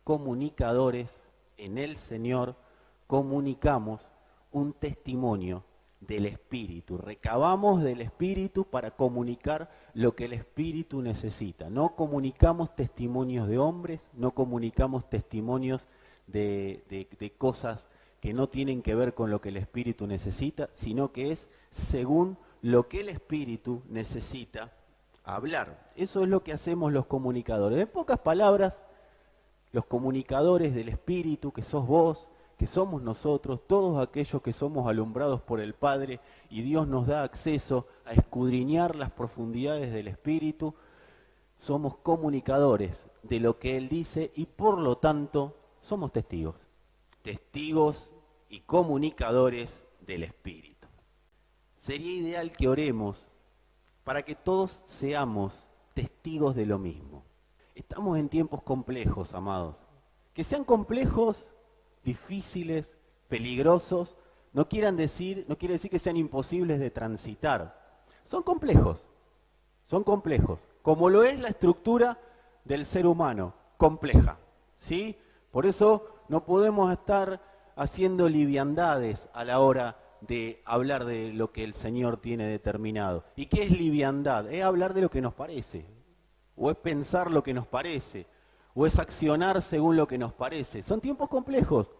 comunicadores en el Señor, comunicamos un testimonio del Espíritu. Recabamos del Espíritu para comunicar lo que el Espíritu necesita. No comunicamos testimonios de hombres, no comunicamos testimonios de cosas que no tienen que ver con lo que el Espíritu necesita, sino que es según lo que el Espíritu necesita hablar. Eso es lo que hacemos los comunicadores. En pocas palabras, los comunicadores del Espíritu, que sos vos, que somos nosotros, todos aquellos que somos alumbrados por el Padre y Dios nos da acceso a escudriñar las profundidades del Espíritu, somos comunicadores de lo que Él dice y por lo tanto somos testigos. Testigos y comunicadores del Espíritu. Sería ideal que oremos para que todos seamos testigos de lo mismo. Estamos en tiempos complejos, amados. Que sean complejos, difíciles, peligrosos, no quiere decir que sean imposibles de transitar. Son complejos, como lo es la estructura del ser humano, compleja, ¿sí? Por eso no podemos estar haciendo liviandades a la hora de hablar de lo que el Señor tiene determinado. ¿Y qué es liviandad? Es hablar de lo que nos parece, o es pensar lo que nos parece, o es accionar según lo que nos parece. Son tiempos complejos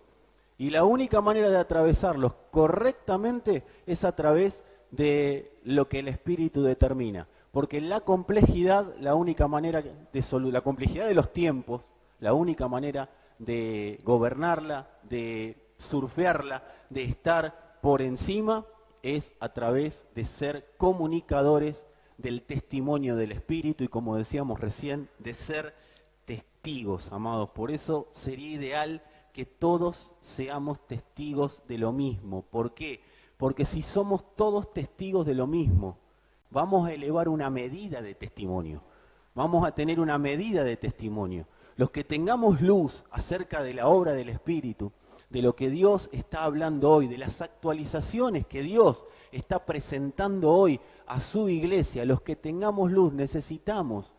y la única manera de atravesarlos correctamente es a través de lo que el Espíritu determina. Porque la complejidad, la complejidad de los tiempos, la única manera de gobernarla, de surfearla, de estar por encima, es a través de ser comunicadores del testimonio del Espíritu y, como decíamos recién, de ser testigos, amados. Por eso sería ideal que todos seamos testigos de lo mismo. ¿Por qué? Porque si somos todos testigos de lo mismo, vamos a elevar una medida de testimonio. Vamos a tener una medida de testimonio. Los que tengamos luz acerca de la obra del Espíritu, de lo que Dios está hablando hoy, de las actualizaciones que Dios está presentando hoy a su iglesia, los que tengamos luz necesitamos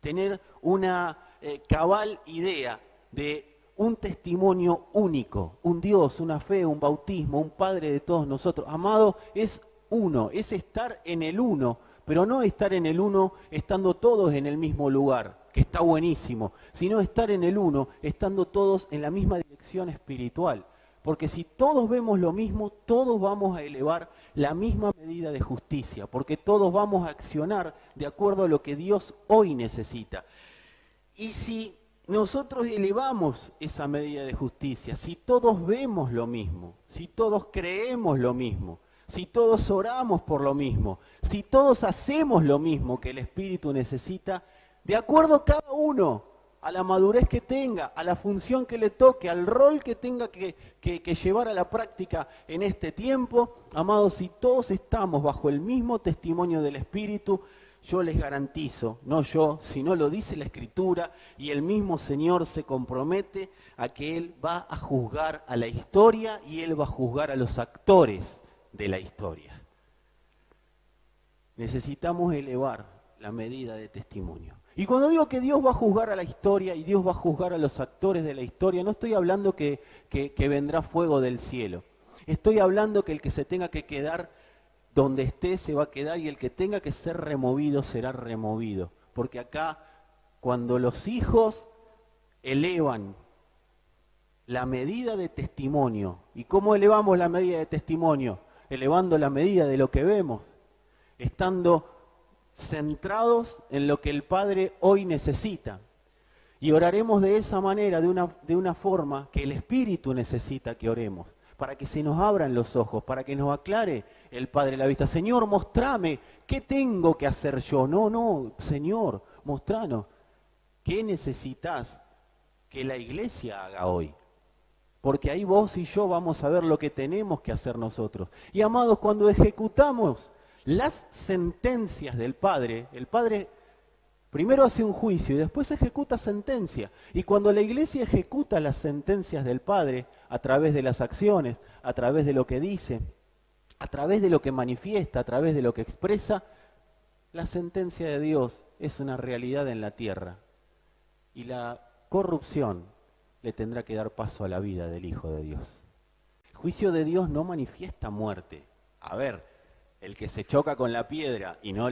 tener una cabal idea de un testimonio único, un Dios, una fe, un bautismo, un Padre de todos nosotros. Amado, es uno, es estar en el uno, pero no estar en el uno estando todos en el mismo lugar, que está buenísimo, sino estar en el uno estando todos en la misma dirección espiritual. Porque si todos vemos lo mismo, todos vamos a elevar la misma medida de justicia, porque todos vamos a accionar de acuerdo a lo que Dios hoy necesita. Y si nosotros elevamos esa medida de justicia, si todos vemos lo mismo, si todos creemos lo mismo, si todos oramos por lo mismo, si todos hacemos lo mismo que el Espíritu necesita, de acuerdo cada uno a la madurez que tenga, a la función que le toque, al rol que tenga que llevar a la práctica en este tiempo, amados, si todos estamos bajo el mismo testimonio del Espíritu, yo les garantizo, no yo, sino lo dice la Escritura, y el mismo Señor se compromete a que Él va a juzgar a la historia y Él va a juzgar a los actores de la historia. Necesitamos elevar la medida de testimonio. Y cuando digo que Dios va a juzgar a la historia y Dios va a juzgar a los actores de la historia, no estoy hablando que vendrá fuego del cielo. Estoy hablando que el que se tenga que quedar donde esté se va a quedar y el que tenga que ser removido será removido. Porque acá, cuando los hijos elevan la medida de testimonio, ¿y cómo elevamos la medida de testimonio? Elevando la medida de lo que vemos, estando centrados en lo que el Padre hoy necesita. Y oraremos de esa manera, de una forma que el Espíritu necesita que oremos, para que se nos abran los ojos, para que nos aclare el Padre la vista. Señor, mostrame, ¿qué tengo que hacer yo? No, Señor, mostranos, ¿qué necesitas que la iglesia haga hoy? Porque ahí vos y yo vamos a ver lo que tenemos que hacer nosotros. Y amados, cuando ejecutamos las sentencias del Padre, el Padre primero hace un juicio y después ejecuta sentencia. Y cuando la iglesia ejecuta las sentencias del Padre a través de las acciones, a través de lo que dice, a través de lo que manifiesta, a través de lo que expresa, la sentencia de Dios es una realidad en la tierra. Y la corrupción le tendrá que dar paso a la vida del Hijo de Dios. El juicio de Dios no manifiesta muerte. A ver, el que se choca con la piedra y no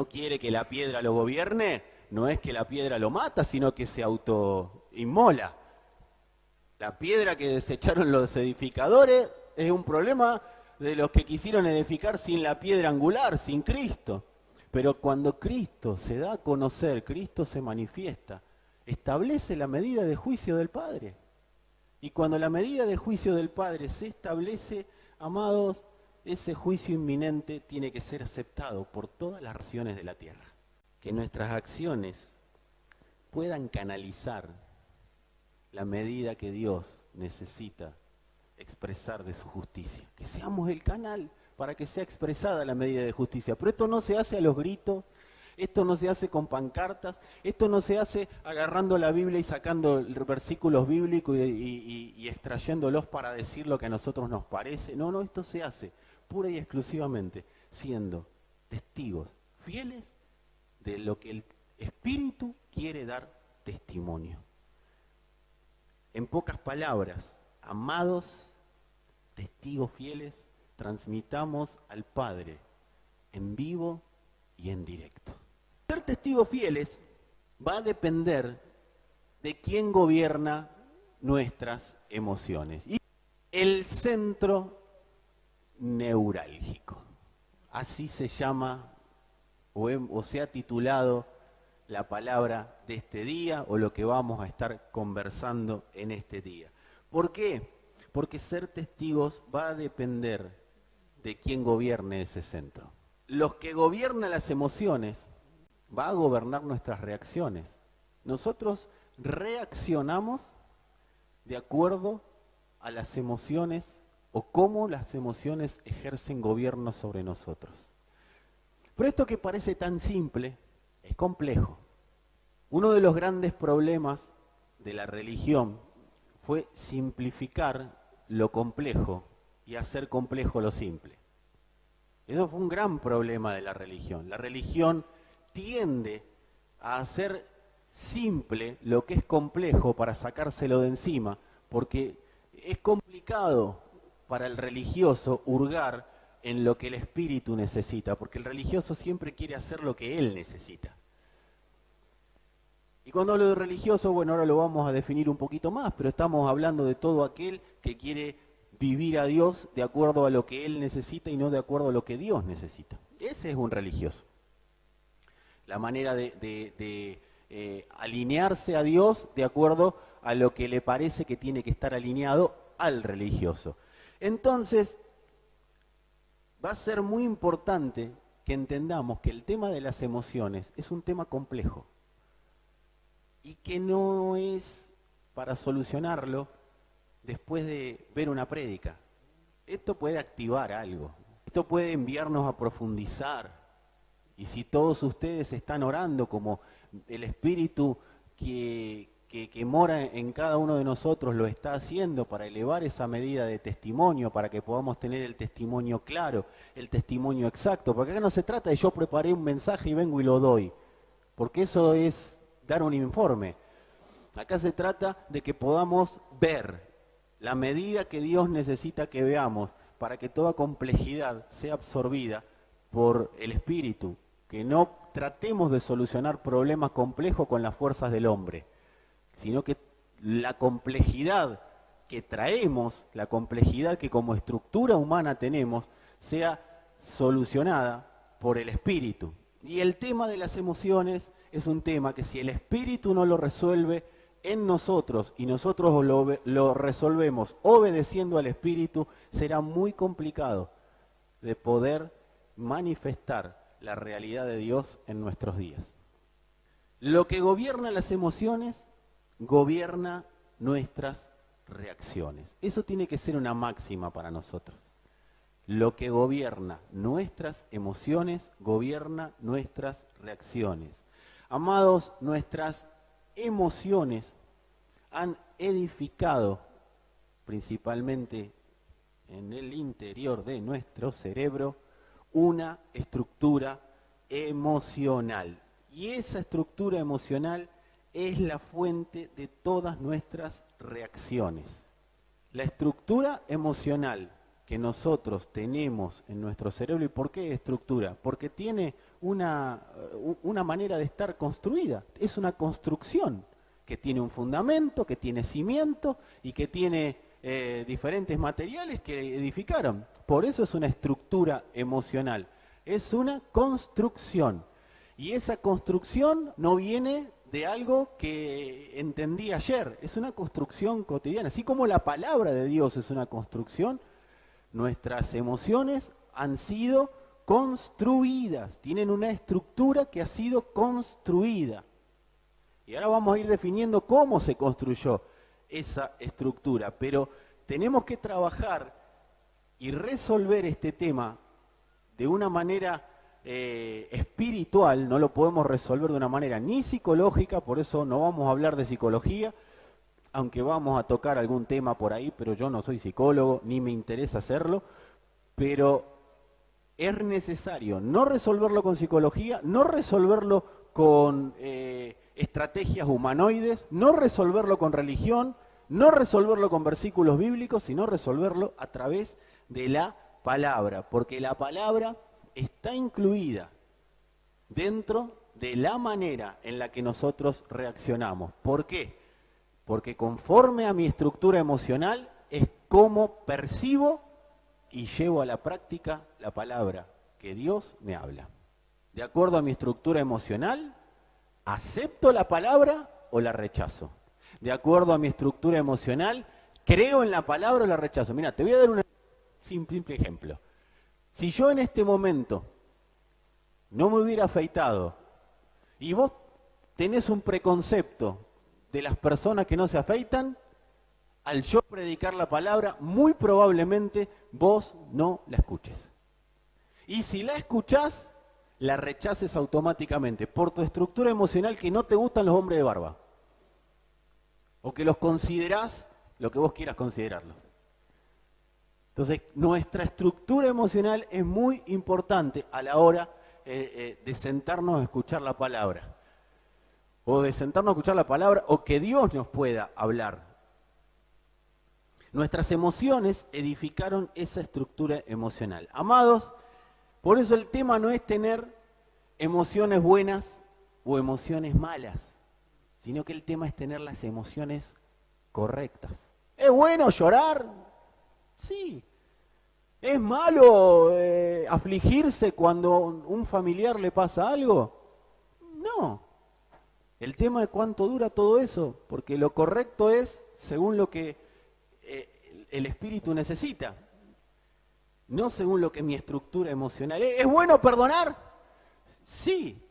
quiere que la piedra lo gobierne, no es que la piedra lo mata, sino que se autoinmola. La piedra que desecharon los edificadores es un problema de los que quisieron edificar sin la piedra angular, sin Cristo. Pero cuando Cristo se da a conocer, Cristo se manifiesta, establece la medida de juicio del Padre. Y cuando la medida de juicio del Padre se establece, amados, ese juicio inminente tiene que ser aceptado por todas las naciones de la tierra. Que nuestras acciones puedan canalizar la medida que Dios necesita expresar de su justicia. Que seamos el canal para que sea expresada la medida de justicia. Pero esto no se hace a los gritos, esto no se hace con pancartas, esto no se hace agarrando la Biblia y sacando versículos bíblicos y extrayéndolos para decir lo que a nosotros nos parece. No, esto se hace pura y exclusivamente siendo testigos fieles de lo que el Espíritu quiere dar testimonio. En pocas palabras, amados testigos fieles, transmitamos al Padre en vivo y en directo. Ser testigos fieles va a depender de quién gobierna nuestras emociones. Y el centro neurálgico, así se llama o se ha titulado la palabra de este día o lo que vamos a estar conversando en este día. ¿Por qué? Porque ser testigos va a depender de quién gobierne ese centro. Los que gobiernan las emociones va a gobernar nuestras reacciones. Nosotros reaccionamos de acuerdo a las emociones o cómo las emociones ejercen gobierno sobre nosotros. Pero esto que parece tan simple es complejo. Uno de los grandes problemas de la religión fue simplificar lo complejo y hacer complejo lo simple. Eso fue un gran problema de la religión. La religión tiende a hacer simple lo que es complejo para sacárselo de encima, porque es complicado para el religioso hurgar en lo que el espíritu necesita, porque el religioso siempre quiere hacer lo que él necesita. Y cuando hablo de religioso, bueno, ahora lo vamos a definir un poquito más, pero estamos hablando de todo aquel que quiere vivir a Dios de acuerdo a lo que él necesita y no de acuerdo a lo que Dios necesita. Ese es un religioso. La manera de alinearse a Dios de acuerdo a lo que le parece que tiene que estar alineado al religioso. Entonces, va a ser muy importante que entendamos que el tema de las emociones es un tema complejo y que no es para solucionarlo después de ver una prédica. Esto puede activar algo, esto puede enviarnos a profundizar. Y si todos ustedes están orando como el Espíritu que mora en cada uno de nosotros lo está haciendo para elevar esa medida de testimonio, para que podamos tener el testimonio claro, el testimonio exacto, porque acá no se trata de yo preparé un mensaje y vengo y lo doy, porque eso es dar un informe. Acá se trata de que podamos ver la medida que Dios necesita que veamos para que toda complejidad sea absorbida por el Espíritu, que no tratemos de solucionar problemas complejos con las fuerzas del hombre, sino que la complejidad que traemos, la complejidad que como estructura humana tenemos, sea solucionada por el Espíritu. Y el tema de las emociones es un tema que si el Espíritu no lo resuelve en nosotros y nosotros lo resolvemos obedeciendo al Espíritu, será muy complicado de poder manifestar la realidad de Dios en nuestros días. Lo que gobierna las emociones gobierna nuestras reacciones. Eso tiene que ser una máxima para nosotros. Lo que gobierna nuestras emociones gobierna nuestras reacciones. Amados, nuestras emociones han edificado principalmente en el interior de nuestro cerebro una estructura emocional. Y esa estructura emocional es la fuente de todas nuestras reacciones. La estructura emocional que nosotros tenemos en nuestro cerebro, ¿y por qué estructura? Porque tiene una manera de estar construida, es una construcción que tiene un fundamento, que tiene cimiento y que tiene diferentes materiales que edificaron. Por eso es una estructura emocional, es una construcción. Y esa construcción no viene de algo que entendí ayer, es una construcción cotidiana. Así como la palabra de Dios es una construcción, nuestras emociones han sido construidas, tienen una estructura que ha sido construida. Y ahora vamos a ir definiendo cómo se construyó esa estructura, pero tenemos que trabajar y resolver este tema de una manera espiritual, no lo podemos resolver de una manera ni psicológica, por eso no vamos a hablar de psicología, aunque vamos a tocar algún tema por ahí, pero yo no soy psicólogo, ni me interesa hacerlo, pero es necesario no resolverlo con psicología, no resolverlo con estrategias humanoides, no resolverlo con religión, no resolverlo con versículos bíblicos, sino resolverlo a través de la palabra, porque la palabra está incluida dentro de la manera en la que nosotros reaccionamos. ¿Por qué? Porque conforme a mi estructura emocional es como percibo y llevo a la práctica la palabra que Dios me habla. De acuerdo a mi estructura emocional, ¿acepto la palabra o la rechazo? De acuerdo a mi estructura emocional, ¿creo en la palabra o la rechazo? Mira, te voy a dar un simple ejemplo. Si yo en este momento no me hubiera afeitado y vos tenés un preconcepto de las personas que no se afeitan, al yo predicar la palabra, muy probablemente vos no la escuches. Y si la escuchás, la rechaces automáticamente por tu estructura emocional que no te gustan los hombres de barba. O que los considerás lo que vos quieras considerarlos. Entonces, nuestra estructura emocional es muy importante a la hora de sentarnos a escuchar la palabra. O de sentarnos a escuchar la palabra, o que Dios nos pueda hablar. Nuestras emociones edificaron esa estructura emocional. Amados, por eso el tema no es tener emociones buenas o emociones malas, sino que el tema es tener las emociones correctas. ¿Es bueno llorar? Sí. ¿Es malo afligirse cuando un familiar le pasa algo? No. El tema es cuánto dura todo eso, porque lo correcto es según lo que el espíritu necesita, no según lo que mi estructura emocional. ¿Es bueno perdonar? Sí.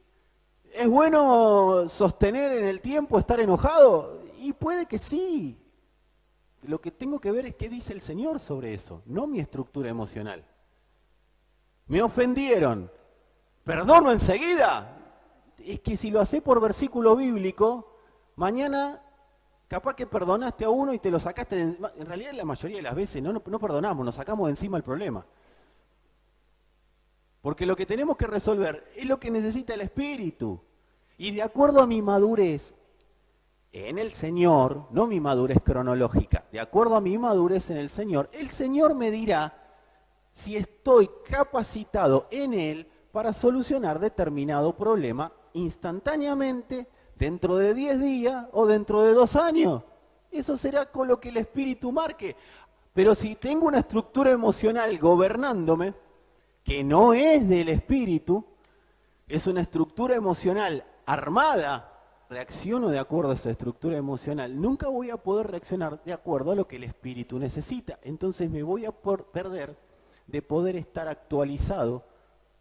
¿Es bueno sostener en el tiempo estar enojado? Y puede que sí. Lo que tengo que ver es qué dice el Señor sobre eso, no mi estructura emocional. Me ofendieron, ¿perdono enseguida? Es que si lo haces por versículo bíblico, mañana capaz que perdonaste a uno y te lo sacaste de... En realidad la mayoría de las veces no perdonamos, nos sacamos de encima el problema. Porque lo que tenemos que resolver es lo que necesita el Espíritu. Y de acuerdo a mi madurez en el Señor, no mi madurez cronológica, de acuerdo a mi madurez en el Señor me dirá si estoy capacitado en Él para solucionar determinado problema instantáneamente, dentro de 10 días o dentro de 2 años. Eso será con lo que el Espíritu marque. Pero si tengo una estructura emocional gobernándome, que no es del Espíritu, es una estructura emocional armada, reacciono de acuerdo a esa estructura emocional, nunca voy a poder reaccionar de acuerdo a lo que el Espíritu necesita. Entonces me voy a perder de poder estar actualizado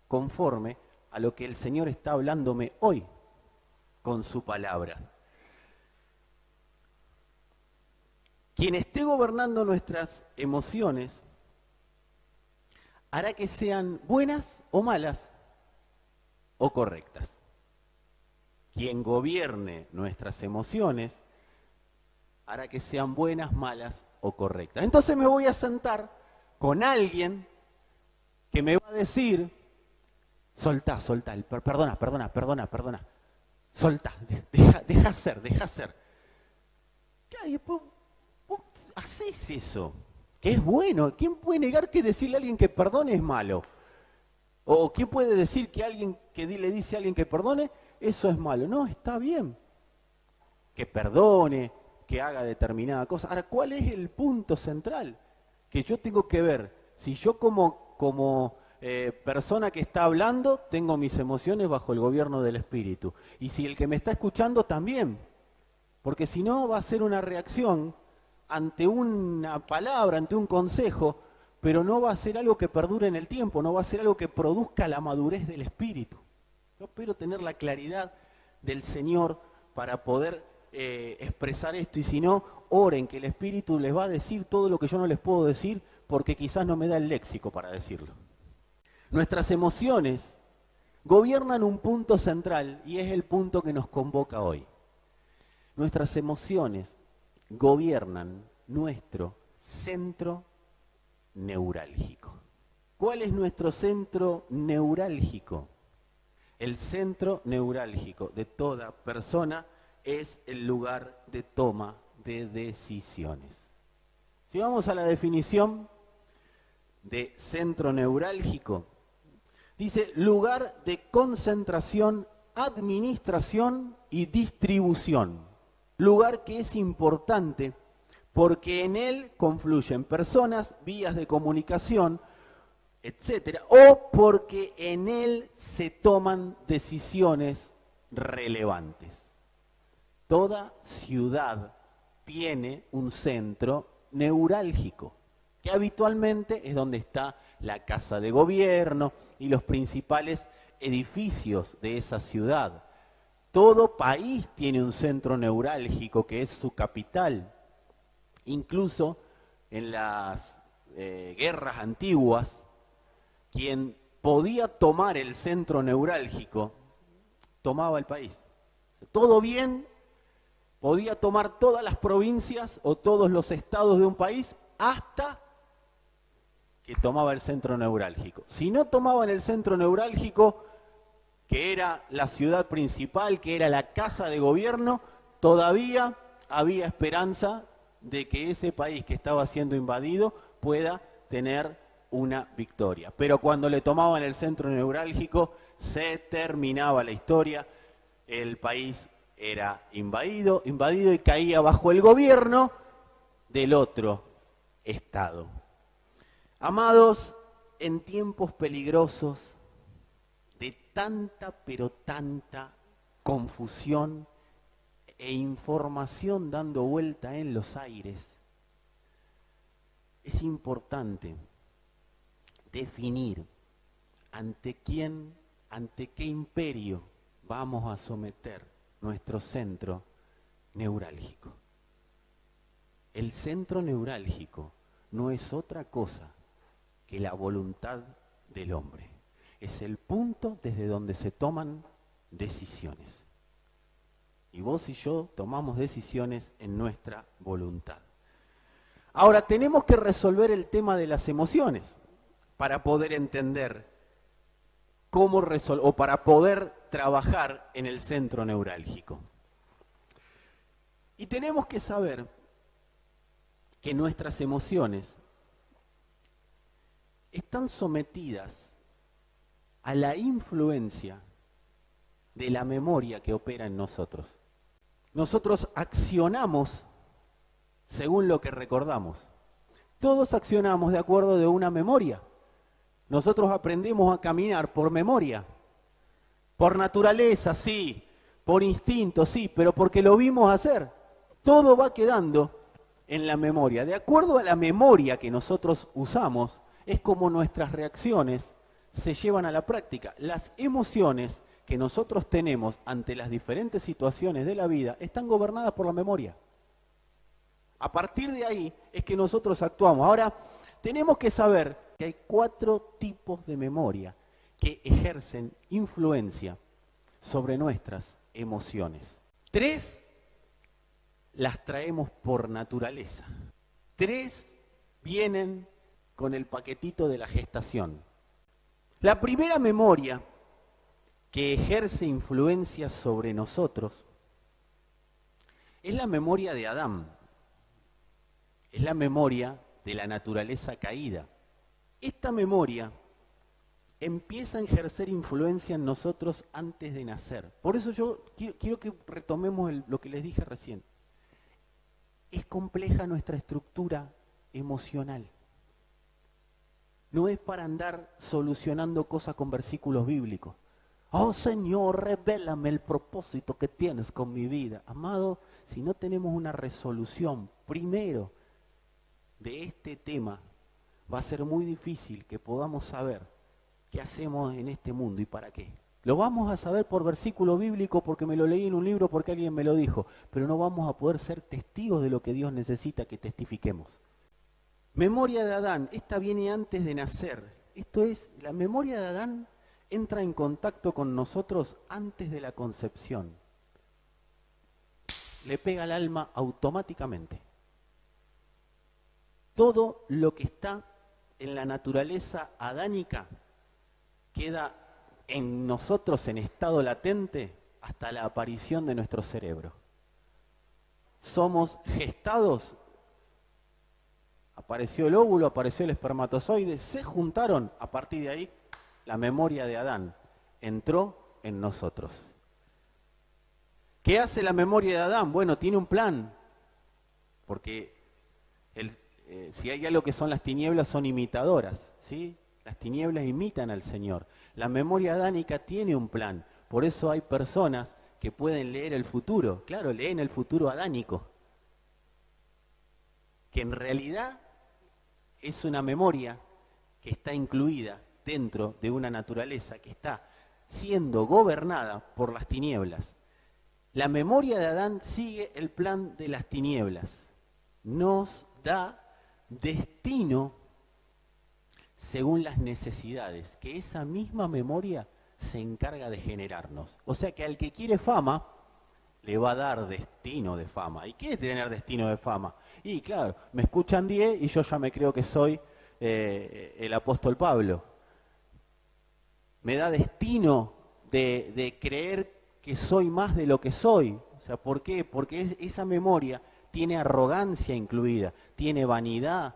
conforme a lo que el Señor está hablándome hoy con su palabra. Quien esté gobernando nuestras emociones hará que sean buenas o malas o correctas. Quien gobierne nuestras emociones hará que sean buenas, malas o correctas. Entonces me voy a sentar con alguien que me va a decir, soltá, perdona. Soltá, deja ser. Claro, y después vos hacés eso, que es bueno. ¿Quién puede negar que decirle a alguien que perdone es malo? ¿O quién puede decir que alguien que le dice a alguien que perdone, eso es malo? No, está bien que perdone, que haga determinada cosa. Ahora, ¿cuál es el punto central? Que yo tengo que ver, si yo como persona que está hablando, tengo mis emociones bajo el gobierno del Espíritu. Y si el que me está escuchando también. Porque si no, va a ser una reacción ante una palabra, ante un consejo, pero no va a ser algo que perdure en el tiempo, no va a ser algo que produzca la madurez del Espíritu. Yo espero tener la claridad del Señor para poder expresar esto, y si no, oren que el Espíritu les va a decir todo lo que yo no les puedo decir, porque quizás no me da el léxico para decirlo. Nuestras emociones gobiernan un punto central, y es el punto que nos convoca hoy. Nuestras emociones gobiernan nuestro centro neurálgico. ¿Cuál es nuestro centro neurálgico? El centro neurálgico de toda persona es el lugar de toma de decisiones. Si vamos a la definición de centro neurálgico, dice lugar de concentración, administración y distribución. Lugar que es importante porque en él confluyen personas, vías de comunicación, etcétera, o porque en él se toman decisiones relevantes. Toda ciudad tiene un centro neurálgico, que habitualmente es donde está la casa de gobierno y los principales edificios de esa ciudad. Todo país tiene un centro neurálgico que es su capital. Incluso en las guerras antiguas, quien podía tomar el centro neurálgico, tomaba el país. Todo bien, podía tomar todas las provincias o todos los estados de un país hasta que tomaba el centro neurálgico. Si no tomaban el centro neurálgico, que era la ciudad principal, que era la casa de gobierno, todavía había esperanza de que ese país que estaba siendo invadido pueda tener una victoria. Pero cuando le tomaban el centro neurálgico, se terminaba la historia, el país era invadido y caía bajo el gobierno del otro estado. Amados, en tiempos peligrosos, de tanta, pero tanta confusión e información dando vuelta en los aires, es importante definir ante qué imperio vamos a someter nuestro centro neurálgico. El centro neurálgico no es otra cosa que la voluntad del hombre. Es el punto desde donde se toman decisiones. Y vos y yo tomamos decisiones en nuestra voluntad. Ahora, tenemos que resolver el tema de las emociones para poder entender cómo resolver, o para poder trabajar en el centro neurálgico. Y tenemos que saber que nuestras emociones están sometidas a la influencia de la memoria que opera en nosotros. Nosotros accionamos según lo que recordamos. Todos accionamos de acuerdo de una memoria. Nosotros aprendemos a caminar por memoria, por naturaleza, sí, por instinto, sí, pero porque lo vimos hacer. Todo va quedando en la memoria. De acuerdo a la memoria que nosotros usamos, es como nuestras reacciones se llevan a la práctica. Las emociones que nosotros tenemos ante las diferentes situaciones de la vida están gobernadas por la memoria. A partir de ahí es que nosotros actuamos. Ahora, tenemos que saber que hay 4 tipos de memoria que ejercen influencia sobre nuestras emociones. 3 las traemos por naturaleza. 3 vienen con el paquetito de la gestación. La primera memoria que ejerce influencia sobre nosotros, es la memoria de Adán, es la memoria de la naturaleza caída. Esta memoria empieza a ejercer influencia en nosotros antes de nacer. Por eso yo quiero que retomemos lo que les dije recién. Es compleja nuestra estructura emocional. No es para andar solucionando cosas con versículos bíblicos. Oh Señor, revélame el propósito que tienes con mi vida. Amado, si no tenemos una resolución primero de este tema, va a ser muy difícil que podamos saber qué hacemos en este mundo y para qué. Lo vamos a saber por versículo bíblico porque me lo leí en un libro, porque alguien me lo dijo, pero no vamos a poder ser testigos de lo que Dios necesita que testifiquemos. Memoria de Adán, esta viene antes de nacer. Esto es, la memoria de Adán entra en contacto con nosotros antes de la concepción. Le pega al alma automáticamente. Todo lo que está en la naturaleza adánica queda en nosotros en estado latente hasta la aparición de nuestro cerebro. Somos gestados, apareció el óvulo, apareció el espermatozoide, se juntaron, a partir de ahí la memoria de Adán entró en nosotros. ¿Qué hace la memoria de Adán? Bueno, tiene un plan, porque si hay algo que son las tinieblas, son imitadoras, ¿sí? Las tinieblas imitan al Señor. La memoria adánica tiene un plan, por eso hay personas que pueden leer el futuro, claro, leen el futuro adánico, que en realidad es una memoria que está incluida dentro de una naturaleza que está siendo gobernada por las tinieblas. La memoria de Adán sigue el plan de las tinieblas. Nos da destino según las necesidades, que esa misma memoria se encarga de generarnos. O sea que al que quiere fama, le va a dar destino de fama. ¿Y qué es tener destino de fama? Y claro, me escuchan 10 y yo ya me creo que soy el apóstol Pablo. Me da destino de creer que soy más de lo que soy. O sea, ¿por qué? Porque esa memoria tiene arrogancia incluida, tiene vanidad,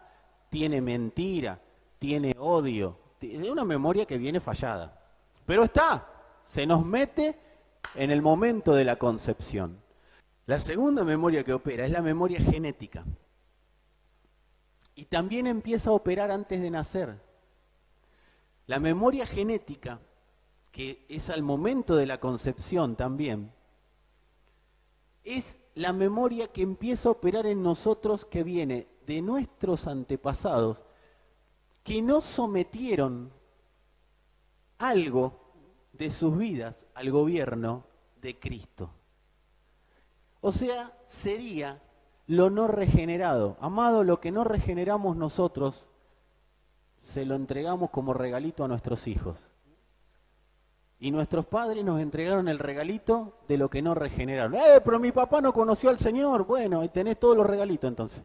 tiene mentira, tiene odio. Es una memoria que viene fallada. Pero se nos mete en el momento de la concepción. La segunda memoria que opera es la memoria genética. Y también empieza a operar antes de nacer. La memoria genética, que es al momento de la concepción también, es la memoria que empieza a operar en nosotros, que viene de nuestros antepasados, que no sometieron algo de sus vidas al gobierno de Cristo. O sea, sería lo no regenerado. Amado, lo que no regeneramos nosotros, se lo entregamos como regalito a nuestros hijos. Y nuestros padres nos entregaron el regalito de lo que no regeneraron. Pero mi papá no conoció al Señor. Bueno, ahí tenés todos los regalitos entonces.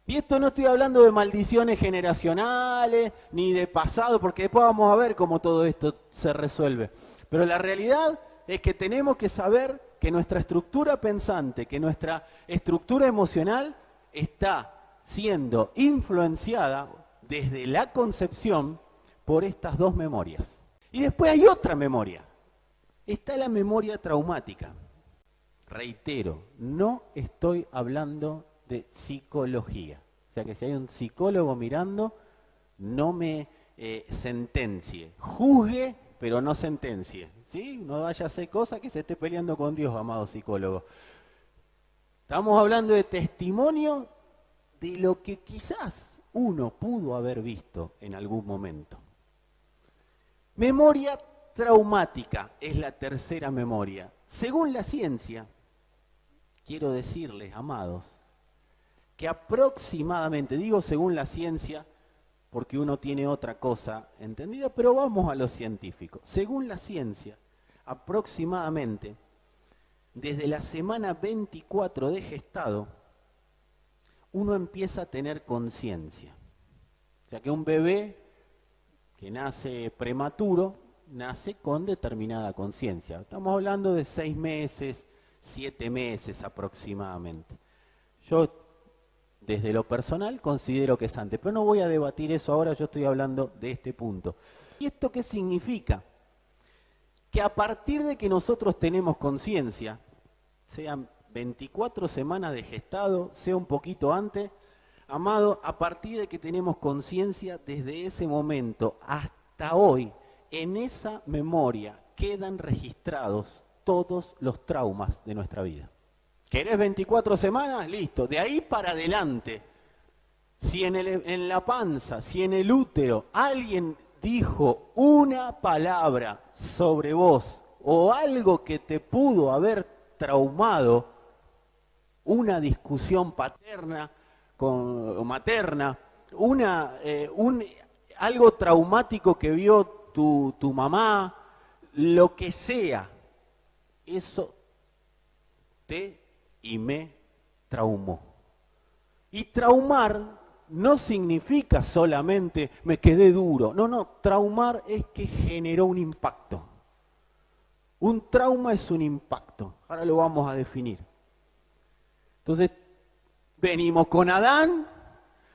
Y esto no estoy hablando de maldiciones generacionales, ni de pasado, porque después vamos a ver cómo todo esto se resuelve. Pero la realidad es que tenemos que saber que nuestra estructura pensante, que nuestra estructura emocional está siendo influenciada desde la concepción por estas dos memorias. Y después hay otra memoria. Está la memoria traumática. Reitero, no estoy hablando de psicología. O sea que si hay un psicólogo mirando, no me sentencie. Juzgue, pero no sentencie. ¿Sí? No vaya a hacer cosas que se esté peleando con Dios, amado psicólogo. Estamos hablando de testimonio de lo que quizás uno pudo haber visto en algún momento. Memoria traumática es la tercera memoria. Según la ciencia, quiero decirles, amados, que aproximadamente, digo según la ciencia, porque uno tiene otra cosa entendida, pero vamos a lo científico. Según la ciencia, aproximadamente, desde la semana 24 de gestado, uno empieza a tener conciencia. O sea que un bebé que nace prematuro nace con determinada conciencia. Estamos hablando de 6 meses, 7 meses aproximadamente. Yo, desde lo personal, considero que es antes, pero no voy a debatir eso ahora, yo estoy hablando de este punto. ¿Y esto qué significa? Que a partir de que nosotros tenemos conciencia, sean 24 semanas de gestado, sea un poquito antes, amado, a partir de que tenemos conciencia, desde ese momento hasta hoy, en esa memoria quedan registrados todos los traumas de nuestra vida. ¿Querés 24 semanas? Listo. De ahí para adelante, si en la panza, si en el útero alguien dijo una palabra sobre vos o algo que te pudo haber traumado, una discusión paterna o materna, algo traumático que vio tu mamá, lo que sea, eso te y me traumó. Y traumar no significa solamente me quedé duro. No, traumar es que generó un impacto. Un trauma es un impacto. Ahora lo vamos a definir. Entonces, venimos con Adán,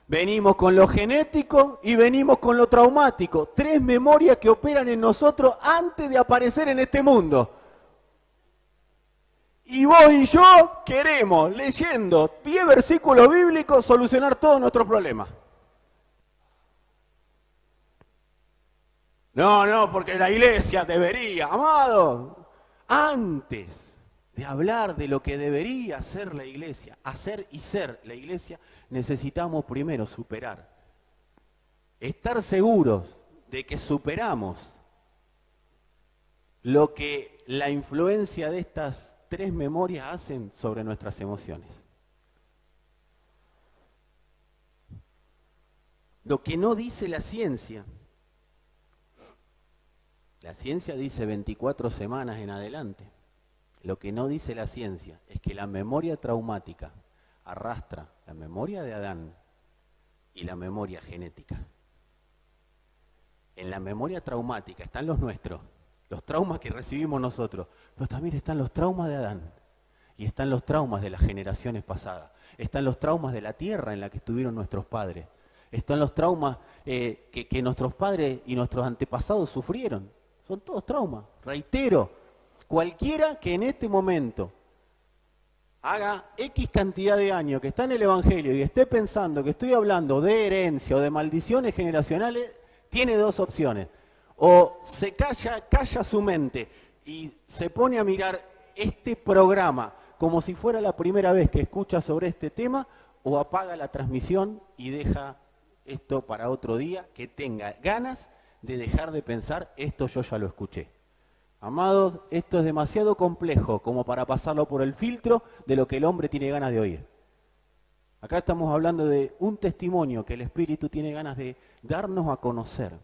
venimos con lo genético y venimos con lo traumático. 3 memorias que operan en nosotros antes de aparecer en este mundo. Y vos y yo queremos, leyendo 10 versículos bíblicos, solucionar todos nuestros problemas. No, porque la iglesia debería, amado. Antes de hablar de lo que debería hacer la iglesia, hacer y ser la iglesia, necesitamos primero superar. Estar seguros de que superamos lo que la influencia de estas 3 memorias hacen sobre nuestras emociones. Lo que no dice la ciencia dice 24 semanas en adelante. Lo que no dice la ciencia es que la memoria traumática arrastra la memoria de Adán y la memoria genética. En la memoria traumática están los nuestros, los traumas que recibimos nosotros, pero también están los traumas de Adán y están los traumas de las generaciones pasadas, están los traumas de la tierra en la que estuvieron nuestros padres, están los traumas que nuestros padres y nuestros antepasados sufrieron, son todos traumas. Reitero, cualquiera que en este momento haga X cantidad de años que está en el Evangelio y esté pensando que estoy hablando de herencia o de maldiciones generacionales, tiene 2 opciones. O se calla su mente y se pone a mirar este programa como si fuera la primera vez que escucha sobre este tema, o apaga la transmisión y deja esto para otro día, que tenga ganas de dejar de pensar, esto yo ya lo escuché. Amados, esto es demasiado complejo como para pasarlo por el filtro de lo que el hombre tiene ganas de oír. Acá estamos hablando de un testimonio que el Espíritu tiene ganas de darnos a conocer,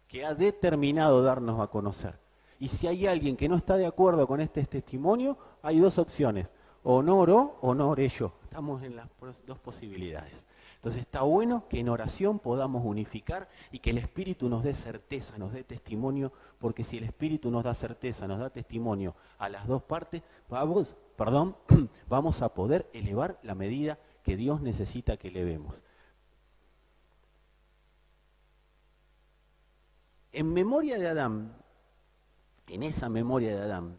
que ha determinado darnos a conocer. Y si hay alguien que no está de acuerdo con este testimonio, hay 2 opciones: o no oró o no oré yo. Estamos en las 2 posibilidades. Entonces está bueno que en oración podamos unificar y que el Espíritu nos dé certeza, nos dé testimonio, porque si el Espíritu nos da certeza, nos da testimonio a las 2 partes, vamos a poder elevar la medida que Dios necesita que elevemos. En memoria de Adán, en esa memoria de Adán,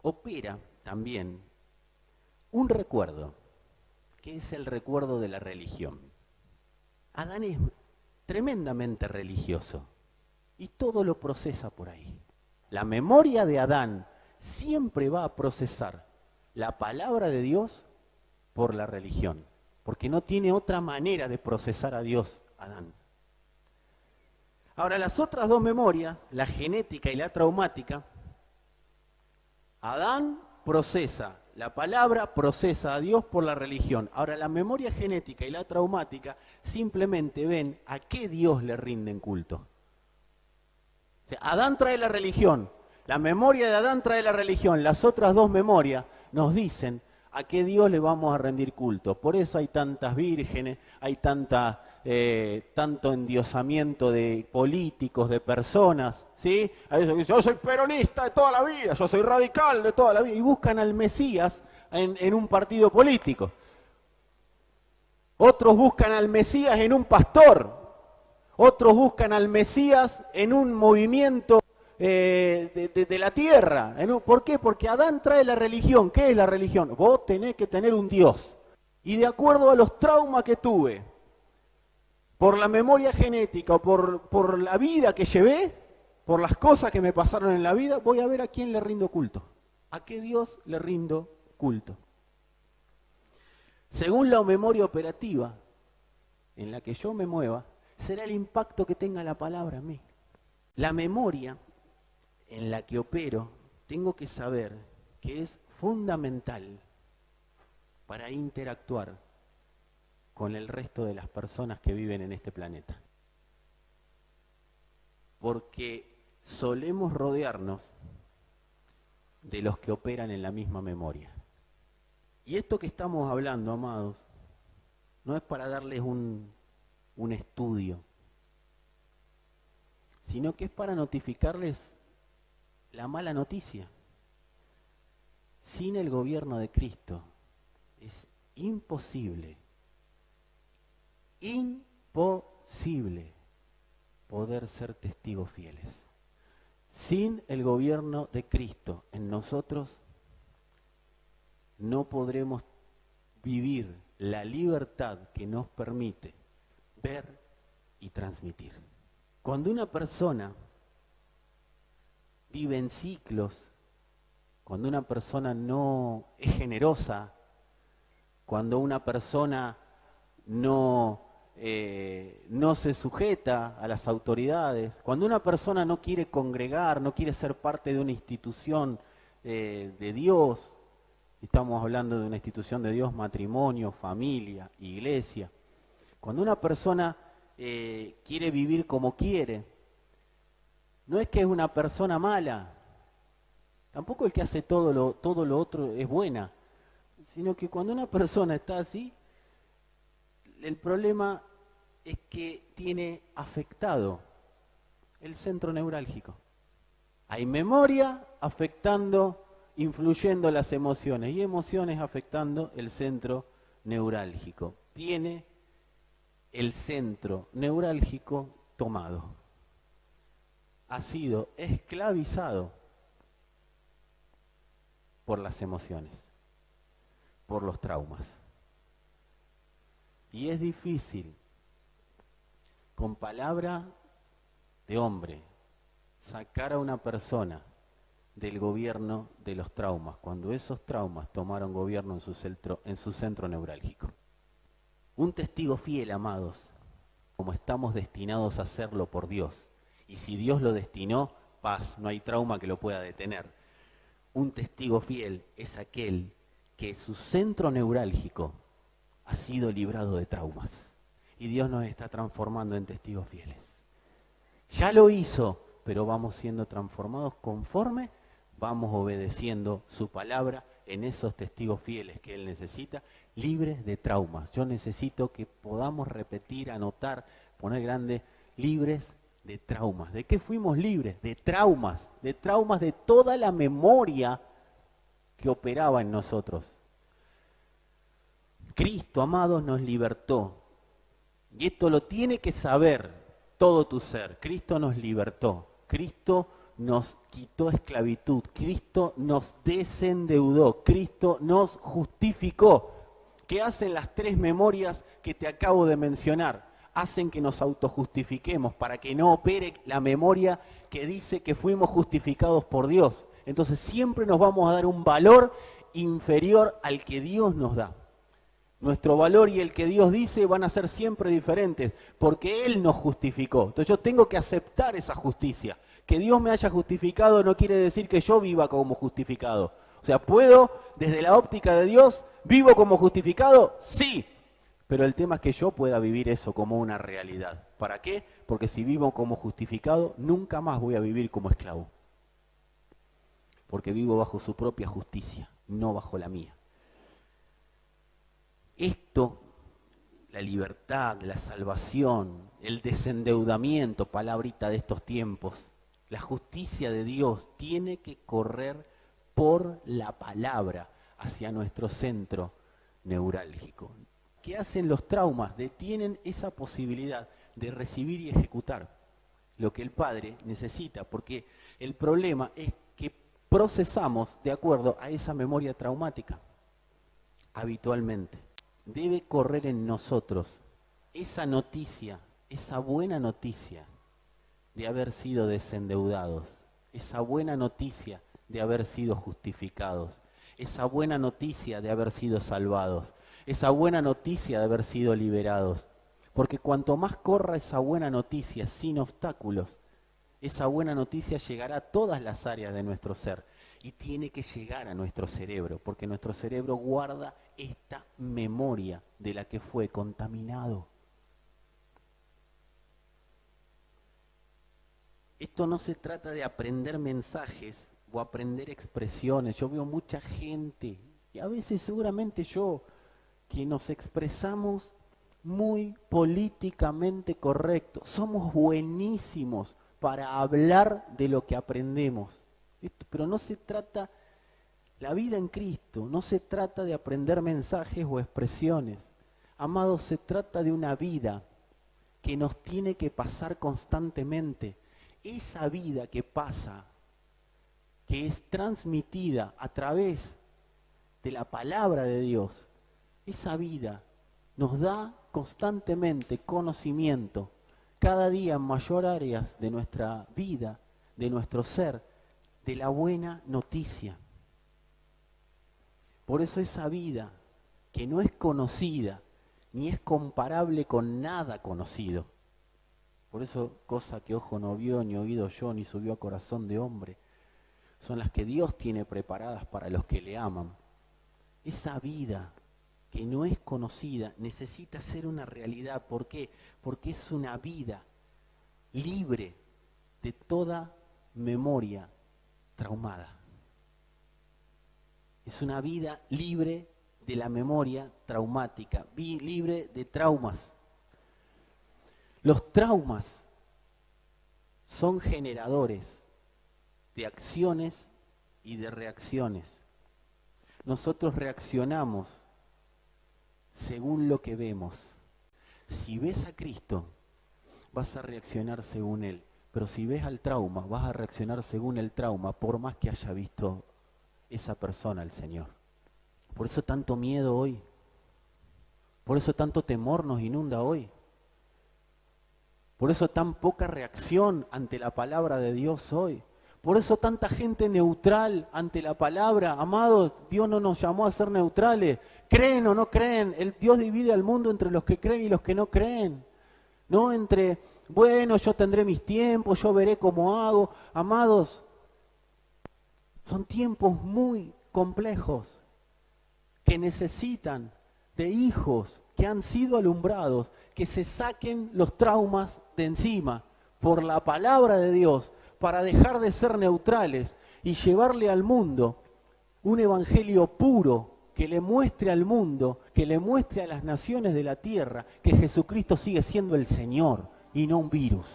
opera también un recuerdo, que es el recuerdo de la religión. Adán es tremendamente religioso y todo lo procesa por ahí. La memoria de Adán siempre va a procesar la palabra de Dios por la religión, porque no tiene otra manera de procesar a Dios, Adán. Ahora, las otras 2 memorias, la genética y la traumática, Adán procesa la palabra, procesa a Dios por la religión. Ahora, la memoria genética y la traumática simplemente ven a qué Dios le rinden culto. O sea, Adán trae la religión, la memoria de Adán trae la religión, las otras 2 memorias nos dicen ¿A qué Dios le vamos a rendir culto? Por eso hay tantas vírgenes, hay tanto endiosamiento de políticos, de personas, ¿sí? A veces dicen, yo soy peronista de toda la vida, yo soy radical de toda la vida, y buscan al Mesías en un partido político. Otros buscan al Mesías en un pastor, otros buscan al Mesías en un movimiento de la tierra. ¿Por qué? Porque Adán trae la religión. ¿Qué es la religión? Vos tenés que tener un Dios. Y de acuerdo a los traumas que tuve, por la memoria genética, o por la vida que llevé, por las cosas que me pasaron en la vida, voy a ver a quién le rindo culto. ¿A qué Dios le rindo culto? Según la memoria operativa en la que yo me mueva, será el impacto que tenga la palabra en mí. La memoria en la que opero, tengo que saber que es fundamental para interactuar con el resto de las personas que viven en este planeta. Porque solemos rodearnos de los que operan en la misma memoria. Y esto que estamos hablando, amados, no es para darles un estudio, sino que es para notificarles la mala noticia. Sin el gobierno de Cristo es imposible poder ser testigos fieles. Sin el gobierno de Cristo en nosotros no podremos vivir la libertad que nos permite ver y transmitir. Cuando una persona vive en ciclos, cuando una persona no es generosa, cuando una persona no se sujeta a las autoridades, cuando una persona no quiere congregar, no quiere ser parte de una institución de Dios, estamos hablando de una institución de Dios, matrimonio, familia, iglesia, cuando una persona quiere vivir como quiere, no es que es una persona mala, tampoco el que hace todo lo otro es buena, sino que cuando una persona está así, el problema es que tiene afectado el centro neurálgico. Hay memoria afectando, influyendo las emociones, y emociones afectando el centro neurálgico. Tiene el centro neurálgico tomado. Ha sido esclavizado por las emociones, por los traumas. Y es difícil, con palabra de hombre, sacar a una persona del gobierno de los traumas, cuando esos traumas tomaron gobierno en su centro neurálgico. Un testigo fiel, amados, como estamos destinados a hacerlo por Dios, y si Dios lo destinó, paz, no hay trauma que lo pueda detener. Un testigo fiel es aquel que su centro neurálgico ha sido librado de traumas. Y Dios nos está transformando en testigos fieles. Ya lo hizo, pero vamos siendo transformados conforme vamos obedeciendo su palabra en esos testigos fieles que Él necesita, libres de traumas. Yo necesito que podamos repetir, anotar, poner grande, libres de traumas. ¿De qué fuimos libres? De traumas de toda la memoria que operaba en nosotros. Cristo, amados, nos libertó. Y esto lo tiene que saber todo tu ser. Cristo nos libertó. Cristo nos quitó esclavitud. Cristo nos desendeudó. Cristo nos justificó. ¿Qué hacen las tres memorias que te acabo de mencionar? Hacen que nos autojustifiquemos para que no opere la memoria que dice que fuimos justificados por Dios. Entonces siempre nos vamos a dar un valor inferior al que Dios nos da. Nuestro valor y el que Dios dice van a ser siempre diferentes, porque Él nos justificó. Entonces yo tengo que aceptar esa justicia. Que Dios me haya justificado no quiere decir que yo viva como justificado. O sea, ¿puedo, desde la óptica de Dios, vivo como justificado? Sí. Pero el tema es que yo pueda vivir eso como una realidad. ¿Para qué? Porque si vivo como justificado, nunca más voy a vivir como esclavo. Porque vivo bajo su propia justicia, no bajo la mía. Cristo, la libertad, la salvación, el desendeudamiento, palabrita de estos tiempos, la justicia de Dios tiene que correr por la palabra hacia nuestro centro neurálgico. ¿Qué hacen los traumas? Detienen esa posibilidad de recibir y ejecutar lo que el Padre necesita, porque el problema es que procesamos de acuerdo a esa memoria traumática habitualmente. Debe correr en nosotros esa noticia, esa buena noticia de haber sido desendeudados, esa buena noticia de haber sido justificados, esa buena noticia de haber sido salvados, esa buena noticia de haber sido liberados. Porque cuanto más corra esa buena noticia sin obstáculos, esa buena noticia llegará a todas las áreas de nuestro ser y tiene que llegar a nuestro cerebro, porque nuestro cerebro guarda esta memoria de la que fue contaminado. Esto no se trata de aprender mensajes o aprender expresiones. Yo veo mucha gente, y a veces seguramente yo, que nos expresamos muy políticamente correctos. Somos buenísimos para hablar de lo que aprendemos. Pero no se trata, la vida en Cristo, no se trata de aprender mensajes o expresiones. Amados, se trata de una vida que nos tiene que pasar constantemente. Esa vida que pasa, que es transmitida a través de la palabra de Dios, esa vida nos da constantemente conocimiento, cada día en mayor áreas de nuestra vida, de nuestro ser, de la buena noticia. Por eso esa vida que no es conocida, ni es comparable con nada conocido, por eso cosa que ojo no vio, ni oído yo, ni subió a corazón de hombre, son las que Dios tiene preparadas para los que le aman. Esa vida que no es conocida necesita ser una realidad. ¿Por qué? Porque es una vida libre de toda memoria traumada. Es una vida libre de la memoria traumática, libre de traumas. Los traumas son generadores de acciones y de reacciones. Nosotros reaccionamos según lo que vemos. Si ves a Cristo, vas a reaccionar según Él. Pero si ves al trauma, vas a reaccionar según el trauma, por más que haya visto esa persona al Señor. Por eso tanto miedo hoy. Por eso tanto temor nos inunda hoy. Por eso tan poca reacción ante la palabra de Dios hoy. Por eso tanta gente neutral ante la palabra. Amados, Dios no nos llamó a ser neutrales. ¿Creen o no creen? El Dios divide al mundo entre los que creen y los que no creen. No entre, bueno, yo tendré mis tiempos, yo veré cómo hago. Amados, son tiempos muy complejos que necesitan de hijos que han sido alumbrados, que se saquen los traumas de encima por la palabra de Dios, para dejar de ser neutrales y llevarle al mundo un evangelio puro que le muestre al mundo, que le muestre a las naciones de la tierra que Jesucristo sigue siendo el Señor y no un virus,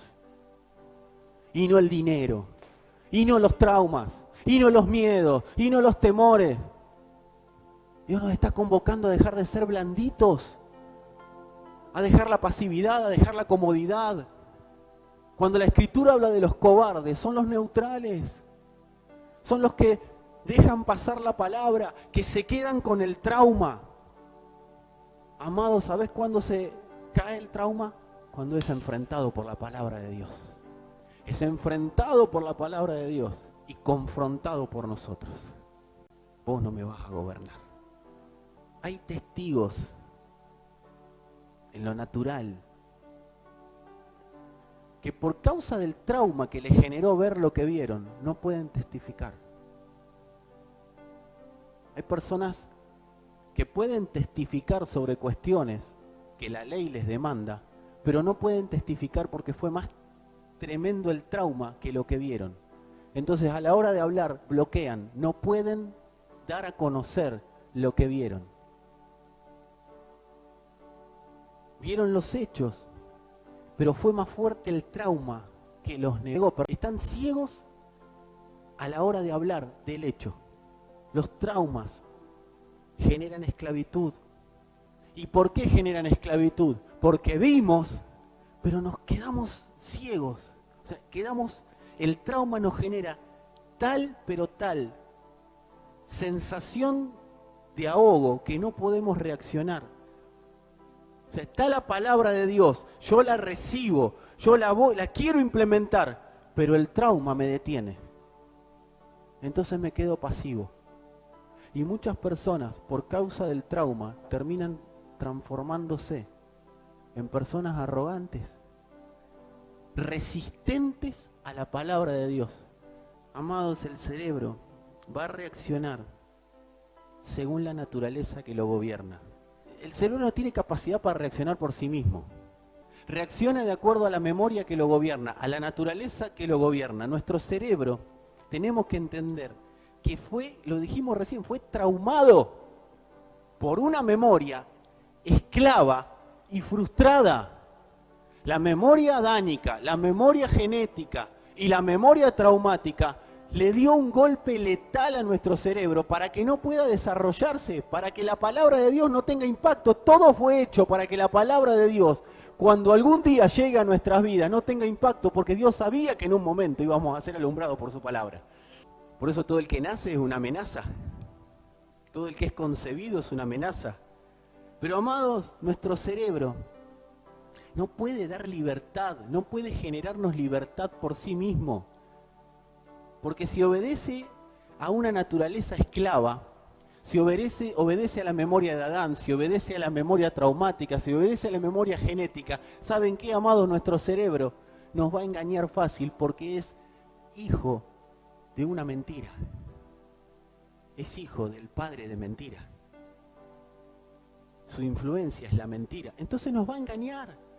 y no el dinero, y no los traumas, y no los miedos, y no los temores. Dios nos está convocando a dejar de ser blanditos, a dejar la pasividad, a dejar la comodidad. Cuando la Escritura habla de los cobardes, son los neutrales, son los que dejan pasar la palabra, que se quedan con el trauma. Amados, ¿sabes cuándo se cae el trauma? Cuando es enfrentado por la palabra de Dios. Es enfrentado por la palabra de Dios y confrontado por nosotros. Vos no me vas a gobernar. Hay testigos en lo natural que por causa del trauma que les generó ver lo que vieron, no pueden testificar. Hay personas que pueden testificar sobre cuestiones que la ley les demanda, pero no pueden testificar porque fue más tremendo el trauma que lo que vieron. Entonces, a la hora de hablar, bloquean, no pueden dar a conocer lo que vieron. vieron los hechos, pero fue más fuerte el trauma que los negó. Están ciegos a la hora de hablar del hecho. Los traumas generan esclavitud. ¿Y por qué generan esclavitud? Porque vimos, pero nos quedamos ciegos. O sea, el trauma nos genera tal, pero tal sensación de ahogo que no podemos reaccionar. O sea, está la palabra de Dios, yo la recibo, yo la quiero implementar, pero el trauma me detiene. Entonces me quedo pasivo. Y muchas personas, por causa del trauma, terminan transformándose en personas arrogantes, resistentes a la palabra de Dios. Amados, el cerebro va a reaccionar según la naturaleza que lo gobierna. El cerebro no tiene capacidad para reaccionar por sí mismo. Reacciona de acuerdo a la memoria que lo gobierna, a la naturaleza que lo gobierna. Nuestro cerebro, tenemos que entender que lo dijimos recién, fue traumado por una memoria esclava y frustrada. La memoria adánica, la memoria genética y la memoria traumática le dio un golpe letal a nuestro cerebro para que no pueda desarrollarse, para que la palabra de Dios no tenga impacto. Todo fue hecho para que la palabra de Dios, cuando algún día llegue a nuestras vidas, no tenga impacto, porque Dios sabía que en un momento íbamos a ser alumbrados por su palabra. Por eso todo el que nace es una amenaza. Todo el que es concebido es una amenaza. Pero amados, nuestro cerebro no puede dar libertad, no puede generarnos libertad por sí mismo. Porque si obedece a una naturaleza esclava, si obedece a la memoria de Adán, si obedece a la memoria traumática, si obedece a la memoria genética, ¿saben qué, amados? Nuestro cerebro nos va a engañar fácil porque es hijo de una mentira. Es hijo del padre de mentira. Su influencia es la mentira. Entonces nos va a engañar.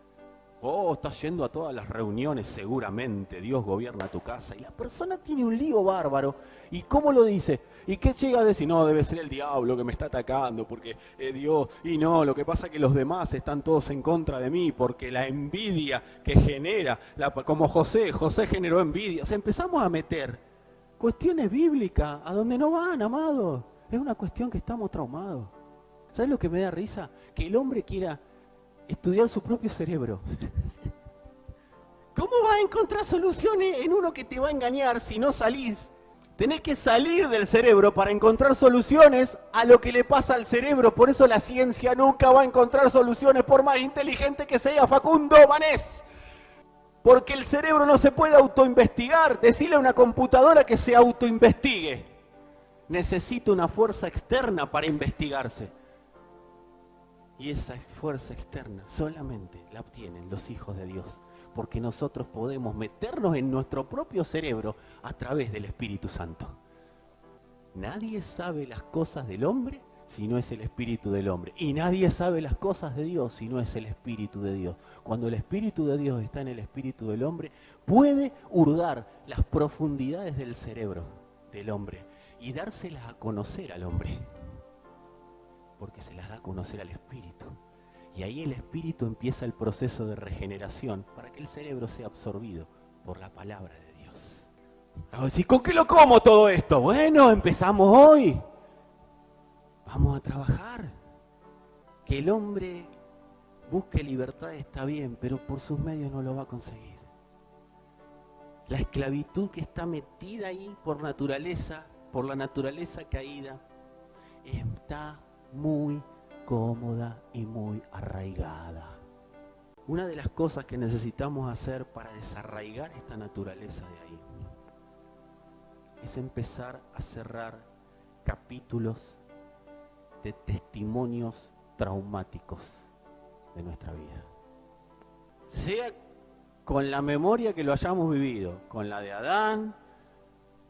Oh, estás yendo a todas las reuniones, seguramente Dios gobierna tu casa. Y la persona tiene un lío bárbaro. ¿Y cómo lo dice? ¿Y qué llega a decir? No, debe ser el diablo que me está atacando, porque Dios... Y no, lo que pasa es que los demás están todos en contra de mí, porque la envidia que genera, como José generó envidia. O sea, empezamos a meter cuestiones bíblicas a donde no van, amados. Es una cuestión que estamos traumados. ¿Sabes lo que me da risa? Que el hombre quiera estudiar su propio cerebro. ¿Cómo vas a encontrar soluciones en uno que te va a engañar si no salís? Tenés que salir del cerebro para encontrar soluciones a lo que le pasa al cerebro. Por eso la ciencia nunca va a encontrar soluciones por más inteligente que sea Facundo Manés. Porque el cerebro no se puede autoinvestigar. Decirle a una computadora que se autoinvestigue. Necesita una fuerza externa para investigarse. Y esa fuerza externa solamente la obtienen los hijos de Dios, porque nosotros podemos meternos en nuestro propio cerebro a través del Espíritu Santo. Nadie sabe las cosas del hombre si no es el Espíritu del hombre. Y nadie sabe las cosas de Dios si no es el Espíritu de Dios. Cuando el Espíritu de Dios está en el Espíritu del hombre, puede hurgar las profundidades del cerebro del hombre y dárselas a conocer al hombre. Porque se las da a conocer al Espíritu. Y ahí el Espíritu empieza el proceso de regeneración para que el cerebro sea absorbido por la palabra de Dios. A decir, ¿con qué lo como todo esto? Bueno, empezamos hoy. Vamos a trabajar. Que el hombre busque libertad está bien, pero por sus medios no lo va a conseguir. La esclavitud que está metida ahí por naturaleza, por la naturaleza caída, está muy cómoda y muy arraigada. Una de las cosas que necesitamos hacer para desarraigar esta naturaleza de ahí es empezar a cerrar capítulos de testimonios traumáticos de nuestra vida. Sea con la memoria que lo hayamos vivido, con la de Adán,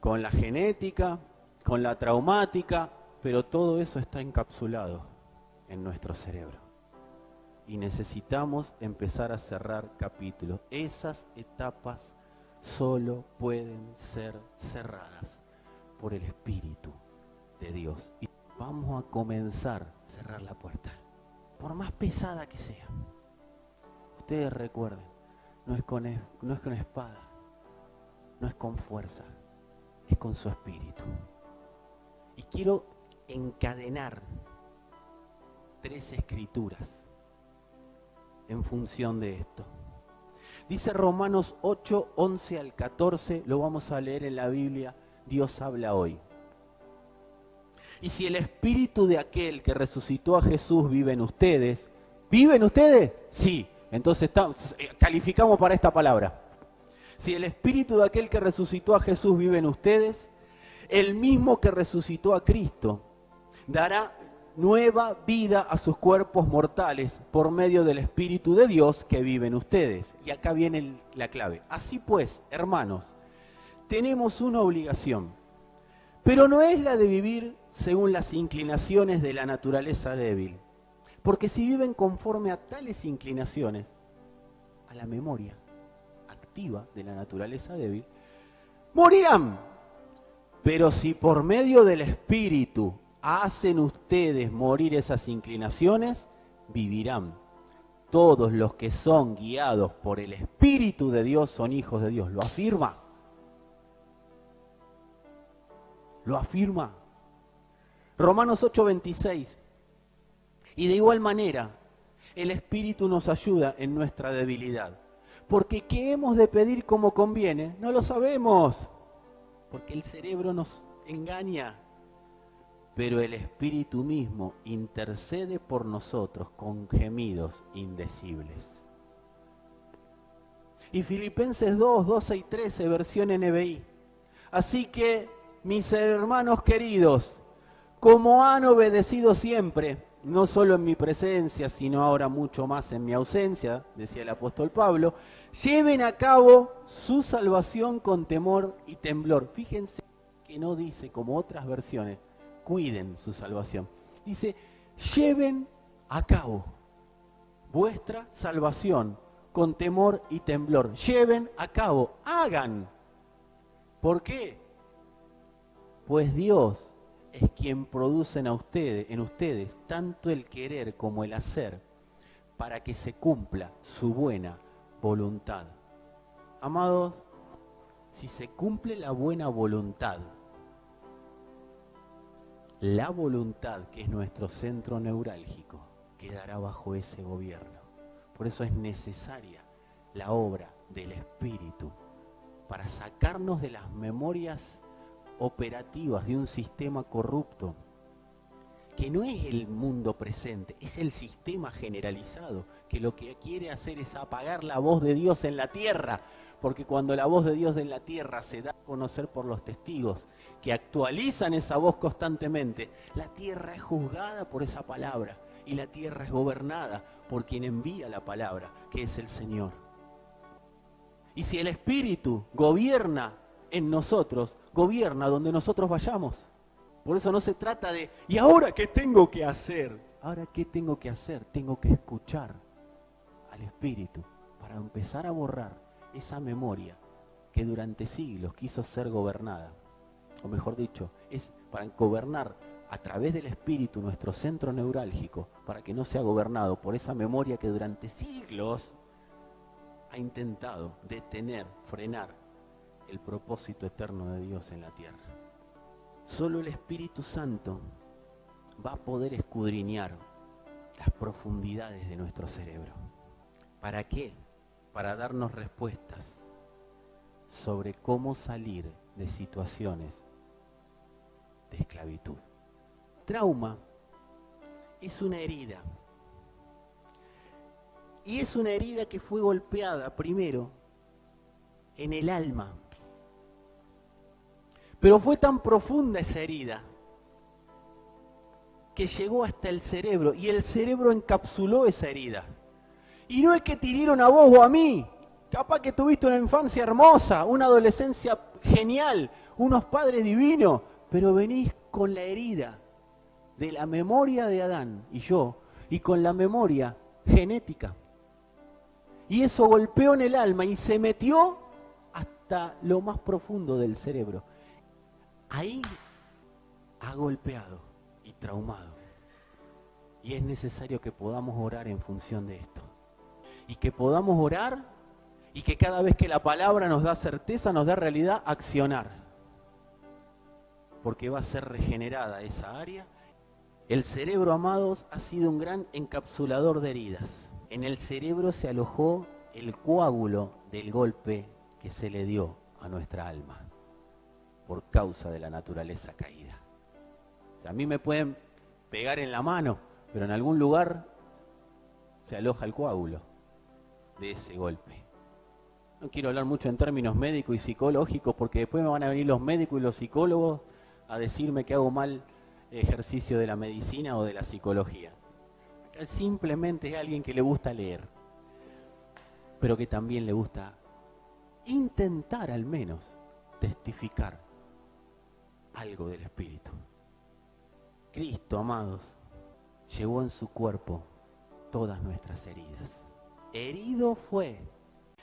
con la genética, con la traumática, pero todo eso está encapsulado en nuestro cerebro. Y necesitamos empezar a cerrar capítulos. Esas etapas solo pueden ser cerradas por el Espíritu de Dios. Y vamos a comenzar a cerrar la puerta, por más pesada que sea. ustedes recuerden, no es con espada, no es con fuerza, es con su espíritu. Y quiero encadenar 3 escrituras en función de esto. Dice Romanos 8, 11 al 14, lo vamos a leer en la Biblia, Dios habla hoy. Y si el espíritu de aquel que resucitó a Jesús vive en ustedes, ¿vive en ustedes? Sí, entonces calificamos para esta palabra. Si el espíritu de aquel que resucitó a Jesús vive en ustedes, el mismo que resucitó a Cristo dará nueva vida a sus cuerpos mortales por medio del Espíritu de Dios que vive en ustedes. Y acá viene la clave. Así pues, hermanos, tenemos una obligación, pero no es la de vivir según las inclinaciones de la naturaleza débil. Porque si viven conforme a tales inclinaciones, a la memoria activa de la naturaleza débil, morirán. Pero si por medio del Espíritu hacen ustedes morir esas inclinaciones, vivirán. Todos los que son guiados por el Espíritu de Dios son hijos de Dios. ¿Lo afirma? ¿Lo afirma? Romanos 8:26. Y de igual manera, el Espíritu nos ayuda en nuestra debilidad. Porque ¿qué hemos de pedir como conviene? No lo sabemos. Porque el cerebro nos engaña. Pero el Espíritu mismo intercede por nosotros con gemidos indecibles. Y Filipenses 2, 12 y 13, versión NBI. Así que, mis hermanos queridos, como han obedecido siempre, no solo en mi presencia, sino ahora mucho más en mi ausencia, decía el apóstol Pablo, lleven a cabo su salvación con temor y temblor. Fíjense que no dice, como otras versiones, cuiden su salvación. Dice, lleven a cabo vuestra salvación con temor y temblor. Lleven a cabo, hagan. ¿Por qué? Pues Dios es quien produce en ustedes tanto el querer como el hacer para que se cumpla su buena voluntad. Amados, si se cumple la buena voluntad, la voluntad, que es nuestro centro neurálgico, quedará bajo ese gobierno. Por eso es necesaria la obra del Espíritu para sacarnos de las memorias operativas de un sistema corrupto, que no es el mundo presente, es el sistema generalizado, que lo que quiere hacer es apagar la voz de Dios en la tierra, porque cuando la voz de Dios en la tierra se da a conocer por los testigos, que actualizan esa voz constantemente, la tierra es juzgada por esa palabra, y la tierra es gobernada por quien envía la palabra, que es el Señor. Y si el Espíritu gobierna en nosotros, gobierna donde nosotros vayamos. Por eso no se trata de, ¿y ahora qué tengo que hacer? ¿Ahora qué tengo que hacer? Tengo que escuchar al Espíritu para empezar a borrar esa memoria que durante siglos quiso ser gobernada. O mejor dicho, es para gobernar a través del Espíritu nuestro centro neurálgico, para que no sea gobernado por esa memoria que durante siglos ha intentado detener, frenar el propósito eterno de Dios en la tierra. Solo el Espíritu Santo va a poder escudriñar las profundidades de nuestro cerebro. ¿Para qué? Para darnos respuestas sobre cómo salir de situaciones de esclavitud. Trauma es una herida. Y es una herida que fue golpeada primero en el alma. Pero fue tan profunda esa herida que llegó hasta el cerebro y el cerebro encapsuló esa herida. Y no es que te hirieron a vos o a mí, capaz que tuviste una infancia hermosa, una adolescencia genial, unos padres divinos, pero venís con la herida de la memoria de Adán y yo, y con la memoria genética. Y eso golpeó en el alma y se metió hasta lo más profundo del cerebro. Ahí ha golpeado y traumado. Y es necesario que podamos orar en función de esto. y que podamos orar y que cada vez que la palabra nos da certeza, nos da realidad, accionar. Porque va a ser regenerada esa área. El cerebro, amados, ha sido un gran encapsulador de heridas. En el cerebro se alojó el coágulo del golpe que se le dio a nuestra alma por causa de la naturaleza caída. O sea, a mí me pueden pegar en la mano, pero en algún lugar se aloja el coágulo de ese golpe. No quiero hablar mucho en términos médicos y psicológicos porque después me van a venir los médicos y los psicólogos a decirme que hago mal ejercicio de la medicina o de la psicología. Acá simplemente es alguien que le gusta leer, pero que también le gusta intentar al menos testificar algo del Espíritu. Cristo, amados, llevó en su cuerpo todas nuestras heridas. Herido fue,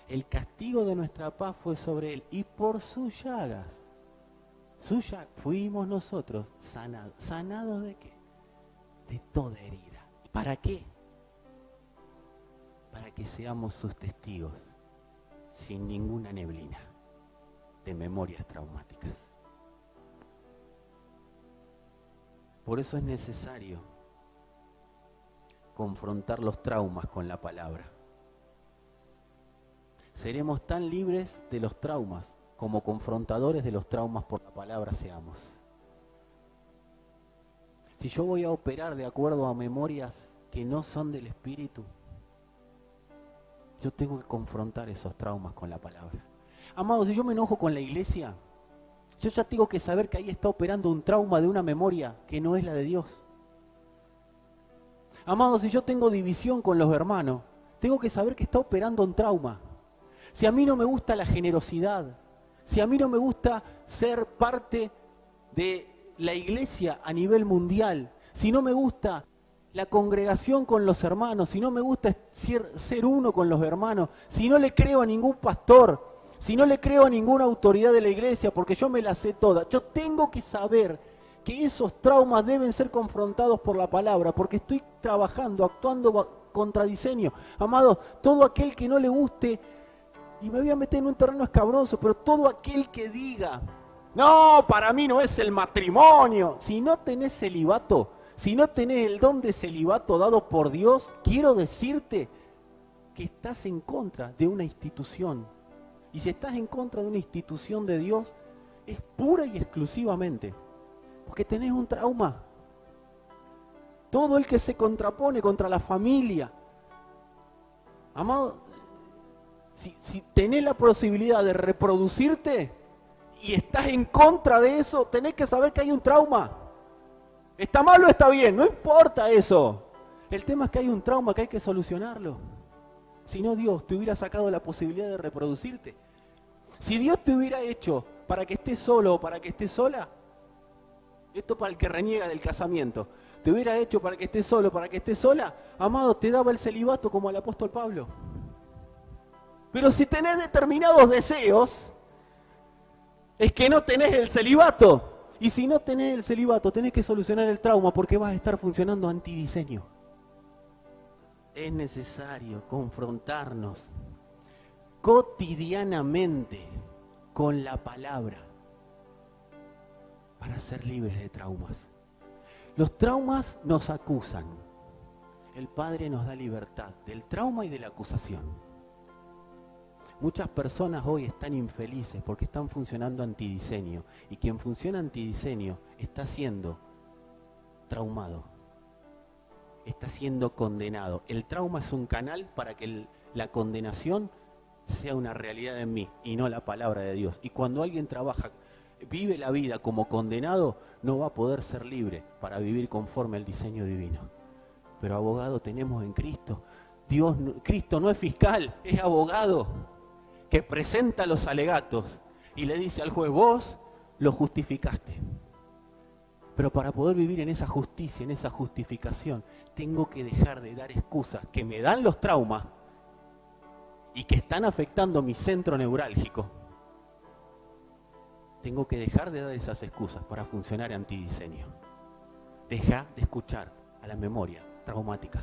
el castigo de nuestra paz fue sobre él, y por sus llagas fuimos nosotros sanados. ¿Sanados de qué? De toda herida. ¿Para qué? Para que seamos sus testigos, sin ninguna neblina de memorias traumáticas. Por eso es necesario confrontar los traumas con la palabra. Seremos tan libres de los traumas como confrontadores de los traumas por la palabra seamos. Si yo voy a operar de acuerdo a memorias que no son del Espíritu, yo tengo que confrontar esos traumas con la palabra. Amados, si yo me enojo con la iglesia, yo ya tengo que saber que ahí está operando un trauma de una memoria que no es la de Dios. Amados, si yo tengo división con los hermanos, tengo que saber que está operando un trauma. Si a mí no me gusta la generosidad, si a mí no me gusta ser parte de la iglesia a nivel mundial, si no me gusta la congregación con los hermanos, si no me gusta ser uno con los hermanos, si no le creo a ningún pastor, si no le creo a ninguna autoridad de la iglesia, porque yo me la sé toda, yo tengo que saber que esos traumas deben ser confrontados por la palabra, porque estoy trabajando, actuando contra diseño. Amados, todo aquel que no le guste, y me voy a meter en un terreno escabroso, pero todo aquel que diga, no, para mí no es el matrimonio, si no tenés celibato, si no tenés el don de celibato dado por Dios, quiero decirte que estás en contra de una institución. Y si estás en contra de una institución de Dios, es pura y exclusivamente porque tenés un trauma. Todo el que se contrapone contra la familia, amado, si tenés la posibilidad de reproducirte y estás en contra de eso, tenés que saber que hay un trauma. ¿Está mal o está bien? No importa eso. El tema es que hay un trauma que hay que solucionarlo. Si no, Dios te hubiera sacado la posibilidad de reproducirte. Si Dios te hubiera hecho para que estés solo o para que estés sola, esto para el que reniega del casamiento, te hubiera hecho para que estés solo, para que estés sola, amado, te daba el celibato como al apóstol Pablo. Pero si tenés determinados deseos, es que no tenés el celibato. Y si no tenés el celibato, tenés que solucionar el trauma porque vas a estar funcionando antidiseño. Es necesario confrontarnos cotidianamente con la palabra para ser libres de traumas. Los traumas nos acusan. El Padre nos da libertad del trauma y de la acusación. Muchas personas hoy están infelices porque están funcionando antidiseño. Y quien funciona antidiseño está siendo traumado. Está siendo condenado. El trauma es un canal para que la condenación sea una realidad en mí y no la palabra de Dios. Y cuando alguien trabaja, vive la vida como condenado, no va a poder ser libre para vivir conforme al diseño divino. Pero abogado tenemos en Cristo. Cristo no es fiscal, es abogado que presenta los alegatos y le dice al juez, vos lo justificaste. Pero para poder vivir en esa justicia, en esa justificación, tengo que dejar de dar excusas que me dan los traumas y que están afectando mi centro neurálgico. Tengo que dejar de dar esas excusas para funcionar antidiseño. Deja de escuchar a la memoria traumática.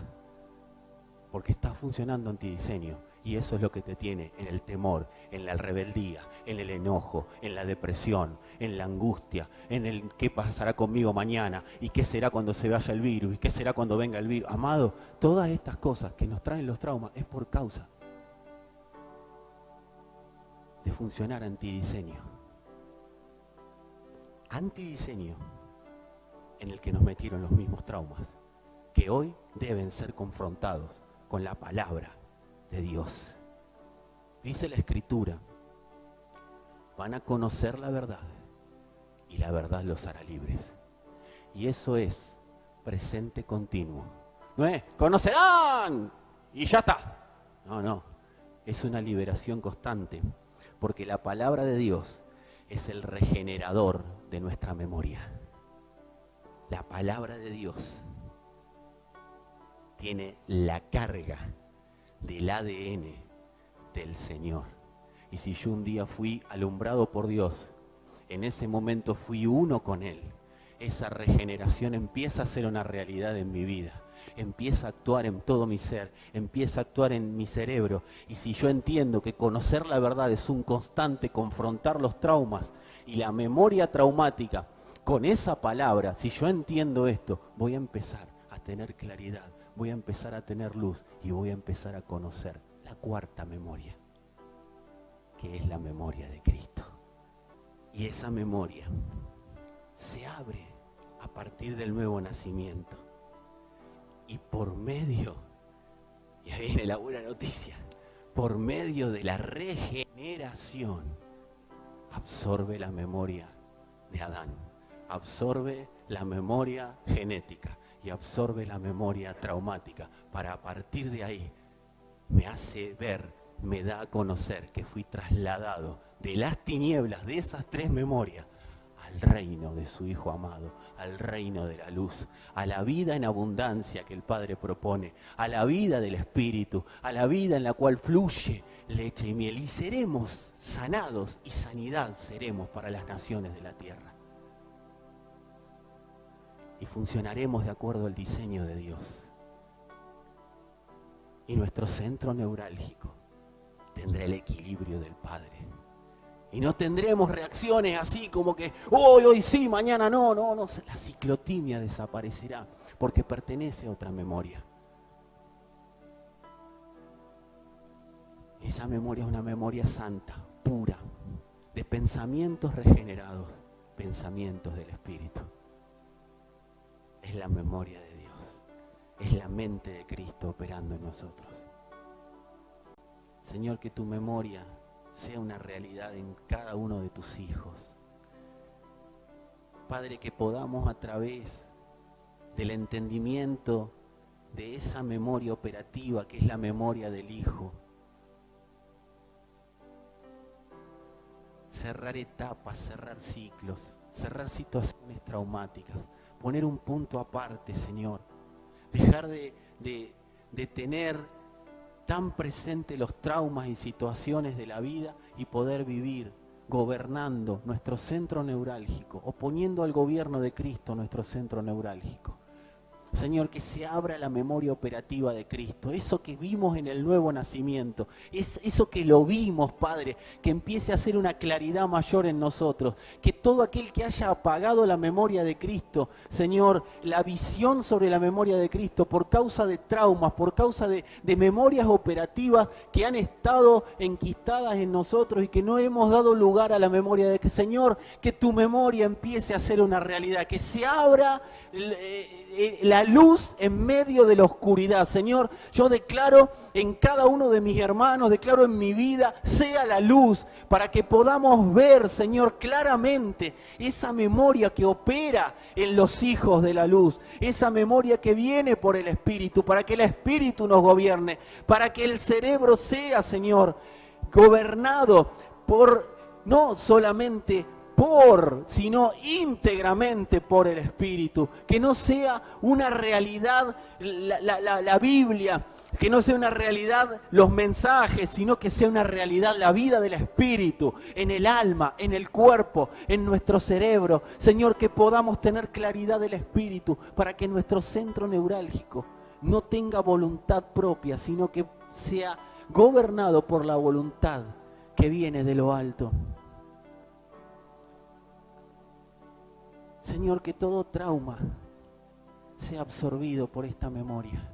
porque estás funcionando antidiseño. Y eso es lo que te tiene en el temor, en la rebeldía, en el enojo, en la depresión, en la angustia, en el qué pasará conmigo mañana y qué será cuando se vaya el virus y qué será cuando venga el virus. Amado, todas estas cosas que nos traen los traumas es por causa de funcionar antidiseño. Antidiseño en el que nos metieron los mismos traumas, que hoy deben ser confrontados con la palabra de Dios. Dice la Escritura, van a conocer la verdad y la verdad los hará libres. Y eso es presente continuo. No es, conocerán y ya está. No, es una liberación constante, porque la palabra de Dios es el regenerador de nuestra memoria. La palabra de Dios tiene la carga del ADN del Señor. Y si yo un día fui alumbrado por Dios, en ese momento fui uno con Él, esa regeneración empieza a ser una realidad en mi vida, empieza a actuar en todo mi ser, empieza a actuar en mi cerebro. Y si yo entiendo que conocer la verdad es un constante confrontar los traumas y la memoria traumática con esa palabra, si yo entiendo esto, voy a empezar a tener claridad, voy a empezar a tener luz y voy a empezar a conocer la cuarta memoria, que es la memoria de Cristo. Y esa memoria se abre a partir del nuevo nacimiento. Y por medio, y ahí viene la buena noticia, por medio de la regeneración, absorbe la memoria de Adán, absorbe la memoria genética y absorbe la memoria traumática, para a partir de ahí me hace ver, me da a conocer que fui trasladado de las tinieblas de esas tres memorias al reino de su Hijo amado, al reino de la luz, a la vida en abundancia que el Padre propone, a la vida del Espíritu, a la vida en la cual fluye leche y miel, y seremos sanados, y sanidad seremos para las naciones de la tierra. Y funcionaremos de acuerdo al diseño de Dios. Y nuestro centro neurálgico tendrá el equilibrio del Padre. Y no tendremos reacciones así como que hoy sí, mañana no. La ciclotimia desaparecerá porque pertenece a otra memoria. Esa memoria es una memoria santa, pura, de pensamientos regenerados, pensamientos del Espíritu. Es la memoria de Dios, es la mente de Cristo operando en nosotros. Señor, que tu memoria sea una realidad en cada uno de tus hijos. Padre, que podamos a través del entendimiento de esa memoria operativa que es la memoria del Hijo, cerrar etapas, cerrar ciclos, cerrar situaciones traumáticas, poner un punto aparte, Señor, dejar de tener tan presente los traumas y situaciones de la vida y poder vivir gobernando nuestro centro neurálgico o poniendo al gobierno de Cristo nuestro centro neurálgico. Señor, que se abra la memoria operativa de Cristo, eso que vimos en el nuevo nacimiento, eso que lo vimos, Padre, que empiece a hacer una claridad mayor en nosotros, que todo aquel que haya apagado la memoria de Cristo, Señor, la visión sobre la memoria de Cristo por causa de traumas, por causa de memorias operativas que han estado enquistadas en nosotros y que no hemos dado lugar a la memoria de Cristo, Señor, que tu memoria empiece a ser una realidad, que se abra la luz en medio de la oscuridad. Señor, yo declaro en cada uno de mis hermanos, declaro en mi vida, sea la luz, para que podamos ver, Señor, claramente esa memoria que opera en los hijos de la luz, esa memoria que viene por el Espíritu, para que el Espíritu nos gobierne, para que el cerebro sea, Señor, gobernado por, no solamente sino íntegramente por el Espíritu, que no sea una realidad la Biblia, que no sea una realidad los mensajes, sino que sea una realidad la vida del Espíritu, en el alma, en el cuerpo, en nuestro cerebro. Señor, que podamos tener claridad del Espíritu para que nuestro centro neurálgico no tenga voluntad propia, sino que sea gobernado por la voluntad que viene de lo alto. Señor, que todo trauma sea absorbido por esta memoria.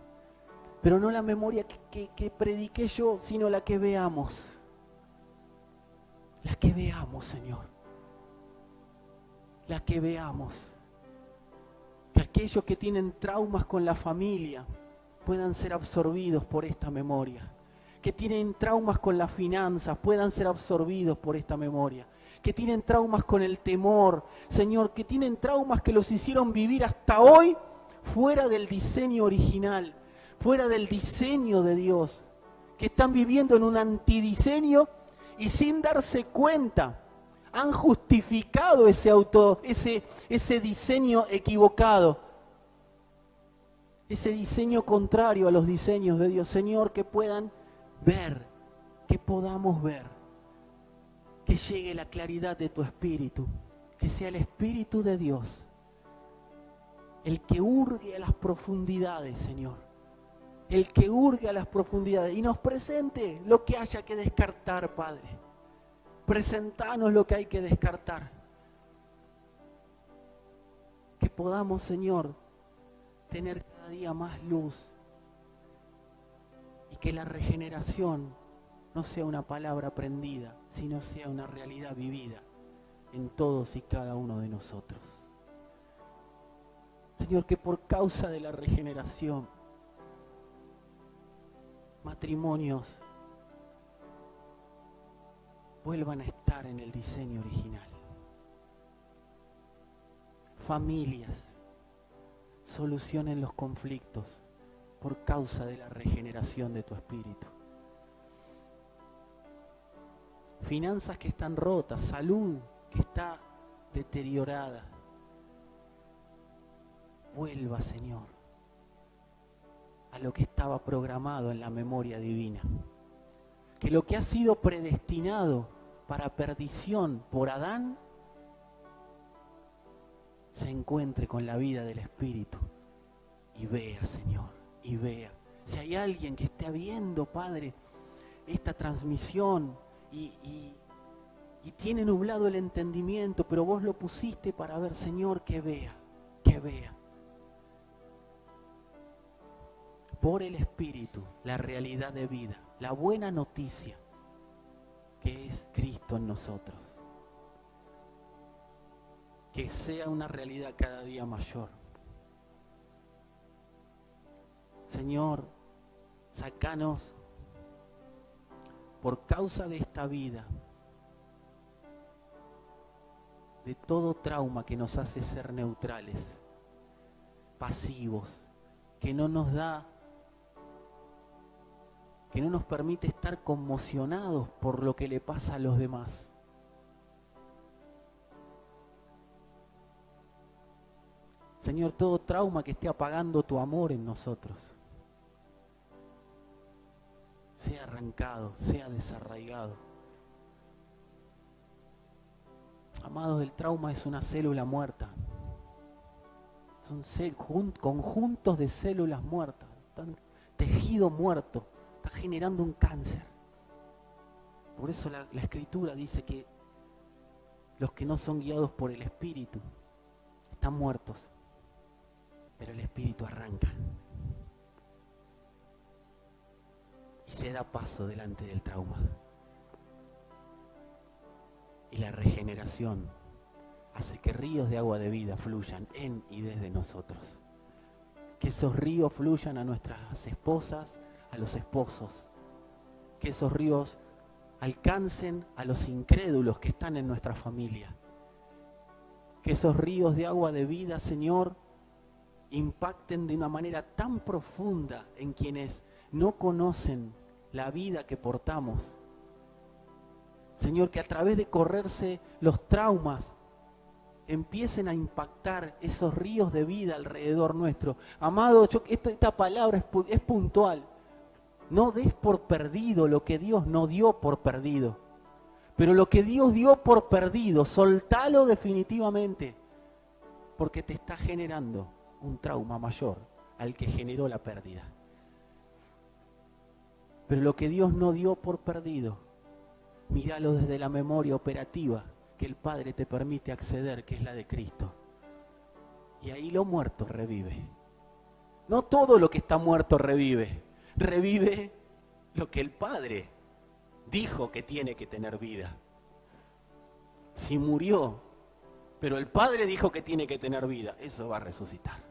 Pero no la memoria que prediqué yo, sino la que veamos. La que veamos, Señor. La que veamos. Que aquellos que tienen traumas con la familia puedan ser absorbidos por esta memoria. Que tienen traumas con las finanzas puedan ser absorbidos por esta memoria. Que tienen traumas con el temor, Señor, que tienen traumas que los hicieron vivir hasta hoy fuera del diseño original, fuera del diseño de Dios, que están viviendo en un antidiseño y sin darse cuenta han justificado ese diseño equivocado, ese diseño contrario a los diseños de Dios. Señor, que puedan ver, que podamos ver, que llegue la claridad de tu Espíritu, que sea el Espíritu de Dios el que hurgue a las profundidades, Señor, el que hurgue a las profundidades y nos presente lo que haya que descartar, Padre. Presentanos lo que hay que descartar. Que podamos, Señor, tener cada día más luz y que la regeneración no sea una palabra aprendida, sino sea una realidad vivida en todos y cada uno de nosotros. Señor, que por causa de la regeneración, matrimonios vuelvan a estar en el diseño original. Familias solucionen los conflictos por causa de la regeneración de tu Espíritu. Finanzas que están rotas, salud que está deteriorada. Vuelva, Señor, a lo que estaba programado en la memoria divina. Que lo que ha sido predestinado para perdición por Adán se encuentre con la vida del Espíritu y vea, Señor, y vea. Si hay alguien que esté viendo, Padre, esta transmisión y tiene nublado el entendimiento, pero vos lo pusiste para ver, Señor, que vea, que vea. Por el Espíritu, la realidad de vida, la buena noticia que es Cristo en nosotros. Que sea una realidad cada día mayor. Señor, sácanos por causa de esta vida, de todo trauma que nos hace ser neutrales, pasivos, que no nos permite estar conmocionados por lo que le pasa a los demás. Señor, todo trauma que esté apagando tu amor en nosotros, sea arrancado, sea desarraigado. Amados, el trauma es una célula muerta. Son conjuntos de células muertas, tejido muerto. Está generando un cáncer. Por eso la Escritura dice que los que no son guiados por el Espíritu están muertos, pero el Espíritu arranca y se da paso delante del trauma. Y la regeneración hace que ríos de agua de vida fluyan en y desde nosotros. Que esos ríos fluyan a nuestras esposas, a los esposos, que esos ríos alcancen a los incrédulos que están en nuestra familia, que esos ríos de agua de vida, Señor, impacten de una manera tan profunda en quienes no conocen la vida que portamos. Señor, que a través de correrse los traumas empiecen a impactar esos ríos de vida alrededor nuestro. Amado, esta palabra es puntual. No des por perdido lo que Dios no dio por perdido. Pero lo que Dios dio por perdido, soltalo definitivamente. Porque te está generando un trauma mayor al que generó la pérdida. Pero lo que Dios no dio por perdido, míralo desde la memoria operativa que el Padre te permite acceder, que es la de Cristo. Y ahí lo muerto revive. No todo lo que está muerto revive. Revive lo que el Padre dijo que tiene que tener vida. Si murió, pero el Padre dijo que tiene que tener vida, eso va a resucitar.